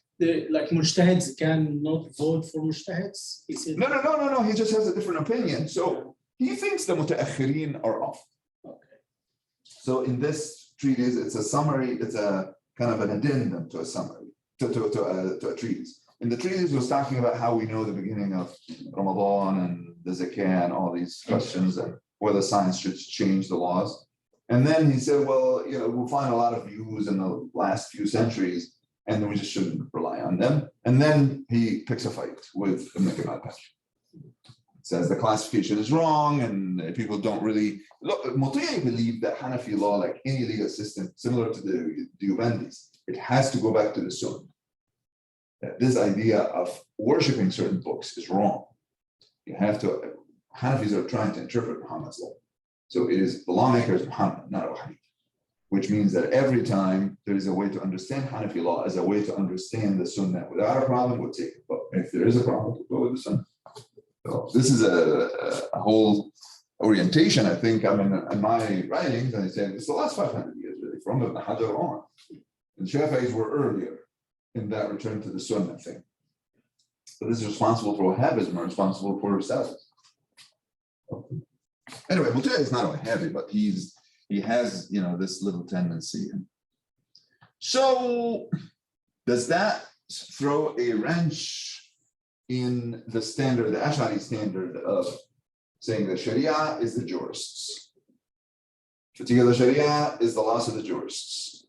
mujtahids cannot vote for mujtahids? He said. No. He just has a different opinion. So he thinks the mutaakhirin are off. Okay. So in this treatise, it's a summary. It's a kind of an addendum to a summary to a treatise. In the treatise, he was talking about how we know the beginning of Ramadan and the Zakah and all these questions and whether science should change the laws. And then he said, well, you know, we'll find a lot of views in the last few centuries, and then we just shouldn't rely on them. And then he picks a fight with Ibn Kamal Pasha. Says the classification is wrong, and people don't really look. Muti'i believed that Hanafi law, like any legal system, similar to the Diyubandis, it has to go back to the Sunnah. That this idea of worshiping certain books is wrong. You have to. Hanafis are trying to interpret Muhammad's law, so it is the lawmaker is Muhammad, not Abu Hanifa, which means that every time there is a way to understand Hanafi law as a way to understand the Sunnah without a problem, we'll take it. But if there is a problem, we'll go with the Sunnah. So this is a whole orientation, I think. I mean, in my writings, and I say it's the last 500 years, really, from Ibn Hajar on. And Shafi'is were earlier in that return to the Sunnah thing. But this is responsible for Wahhabism, or responsible for Salafism. Anyway, Muti'i is not a Wahhabi, but he has, you know, this little tendency. So does that throw a wrench in the standard, the Ash'ari standard of saying that Sharia is the jurists? Particular Sharia is the laws of the jurists.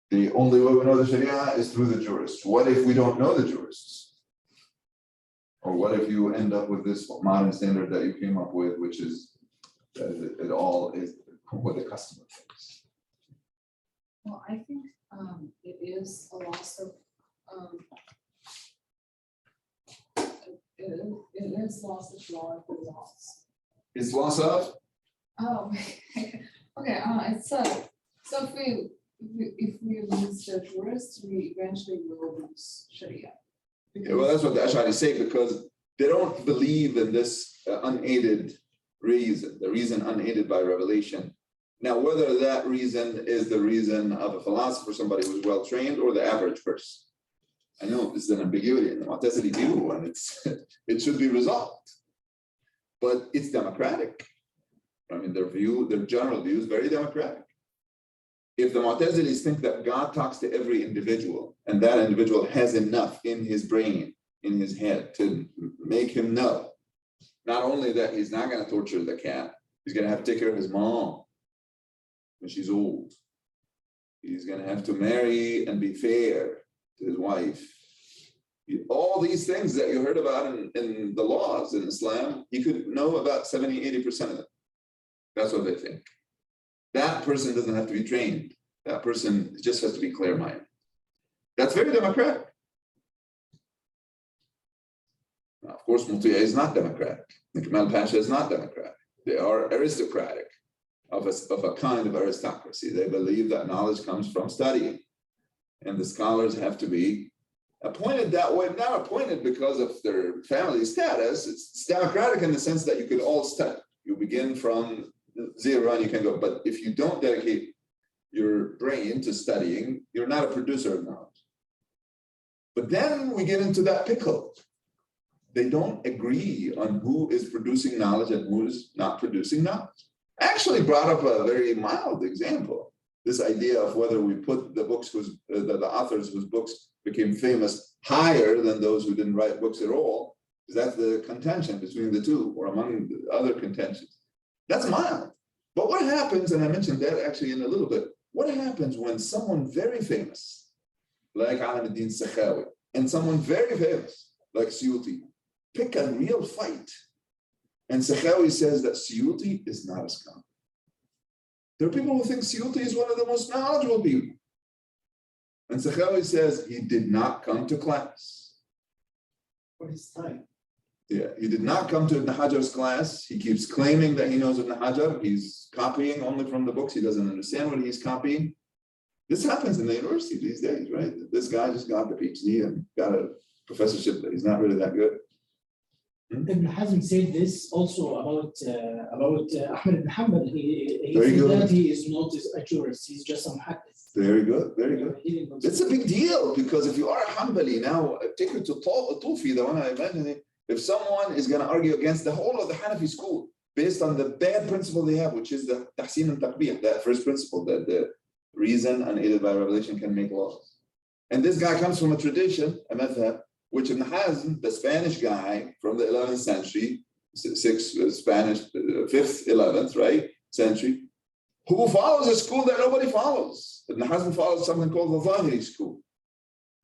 The only way we know the Sharia is through the jurists. What if we don't know the jurists? Or what if you end up with this modern standard that you came up with, which is that it all is what the customer thinks? Well, I think it is a loss of it is loss of law for laws. It's loss of? Oh, okay. It's so if we if we lose the jurists, we eventually will lose Sharia. Yeah, well, that's what the Ash'ari say, because they don't believe in this unaided reason, the reason unaided by revelation. Now, whether that reason is the reason of a philosopher, somebody who's well trained, or the average person. I know this is an ambiguity in the Mu'tazili view, and it should be resolved. But it's democratic. I mean, their general view is very democratic. If the Mu'tazilis think that God talks to every individual, and that individual has enough in his brain, in his head, to make him know, not only that he's not going to torture the cat, he's going to have to take care of his mom when she's old. He's going to have to marry and be fair to his wife. All these things that you heard about in the laws in Islam, he could know about 70, 80% of them. That's what they think. That person doesn't have to be trained. That person just has to be clear-minded. That's very democratic. Now, of course, Mutiyah is not democratic. Kemal Pasha is not democratic. They are aristocratic, of a kind of aristocracy. They believe that knowledge comes from studying. And the scholars have to be appointed that way, not appointed because of their family status. It's democratic in the sense that you could all study. You begin from zero and you can go. But if you don't dedicate your brain to studying, you're not a producer of knowledge. But then we get into that pickle. They don't agree on who is producing knowledge and who is not producing knowledge. I actually brought up a very mild example. This idea of whether we put the books the authors whose books became famous higher than those who didn't write books at all. That's the contention between the two, or among the other contentions. That's mild. But what happens, and I mentioned that actually in a little bit, what happens when someone very famous, like Alam ad-Din Sakhawi, and someone very famous, like Suyuti, pick a real fight, and Sakhawi says that Suyuti is not a scholar? There are people who think Suyuti is one of the most knowledgeable people. And Sakhawi says he did not come to class. For his time. Yeah, he did not come to Ibn Hajar's class. He keeps claiming that he knows Ibn Hajar. He's copying only from the books. He doesn't understand what he's copying. This happens in the university these days, right? This guy just got the PhD and got a professorship that he's not really that good. Ibn Hazm said this also about Ahmed ibn Hanbal. He Very said good. that he is not a jurist, he's just a muhaddith. Very good, very good. He didn't It's a big deal, because if you are a Hanbali now, take it to Tufi, the one I mentioned, if someone is going to argue against the whole of the Hanafi school based on the bad principle they have, which is the Tahsin and Taqbih, that first principle, that the reason unaided by revelation can make laws. And this guy comes from a tradition, a madhab, which Ibn Hazm, the Spanish guy from the 11th century, 5th, 11th, right, century, who follows a school that nobody follows. Ibn Hazm follows something called the Zahiri school.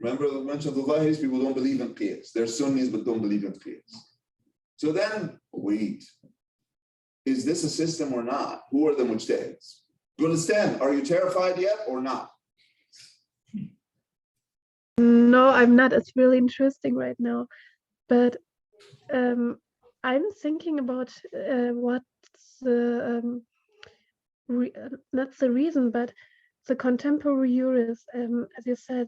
Remember the mention of the Zahiris, people don't believe in qiyas. They're Sunnis, but don't believe in qiyas. So then, wait, is this a system or not? Who are the mujtahids? You understand, are you terrified yet or not? No, I'm not. It's really interesting right now. But I'm thinking about what's the not the reason, but the contemporary jurists, as you said.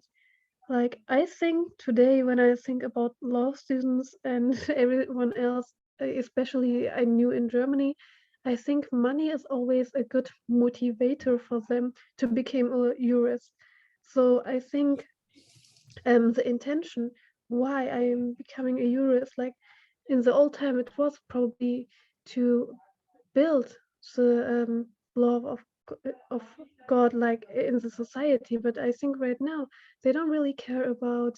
Like, I think today, when I think about law students and everyone else, especially I knew in Germany, I think money is always a good motivator for them to become a jurist. So I think the intention why I am becoming a jurist, like in the old time, it was probably to build the law of God, like in the society. But I think right now they don't really care about.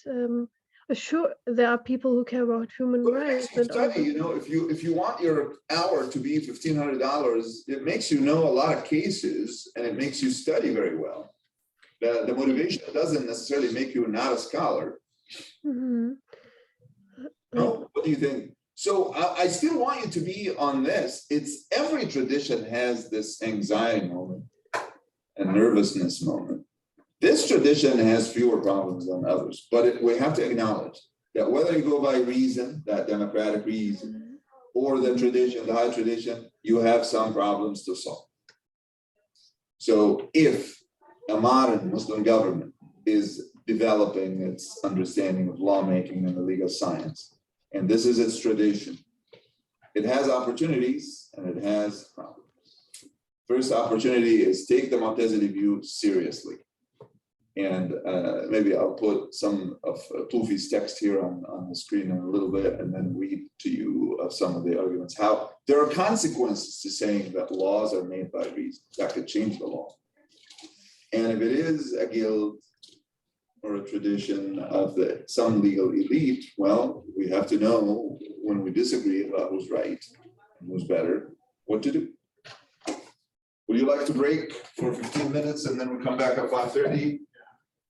Sure, there are people who care about human But it rights. makes you study, you know, if you want your hour to be $1,500, it makes you know a lot of cases and it makes you study very well. The motivation doesn't necessarily make you not a scholar. Mm-hmm. No, what do you think? So I still want you to be on this. It's every tradition has this anxiety moment and nervousness moment. This tradition has fewer problems than others, but we have to acknowledge that whether you go by reason, that democratic reason, or the tradition, the high tradition, you have some problems to solve. So if a modern Muslim government is developing its understanding of lawmaking and the legal science. And this is its tradition. It has opportunities and it has problems. First opportunity is take the Mu'tazili view seriously. And maybe I'll put some of Tufi's text here on the screen in a little bit and then read to you some of the arguments. How there are consequences to saying that laws are made by reason. That could change the law. And if it is a guild or a tradition of some legal elite, well, we have to know when we disagree about who's right and who's better, what to do. Would you like to break for 15 minutes and then we'll come back at 5:30?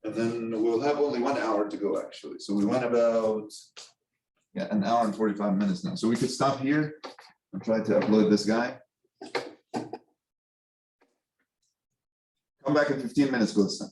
And then we'll have only 1 hour to go, actually. So we went about an hour and 45 minutes now. So we could stop here and try to upload this guy. Come back in 15 minutes, Gulstan.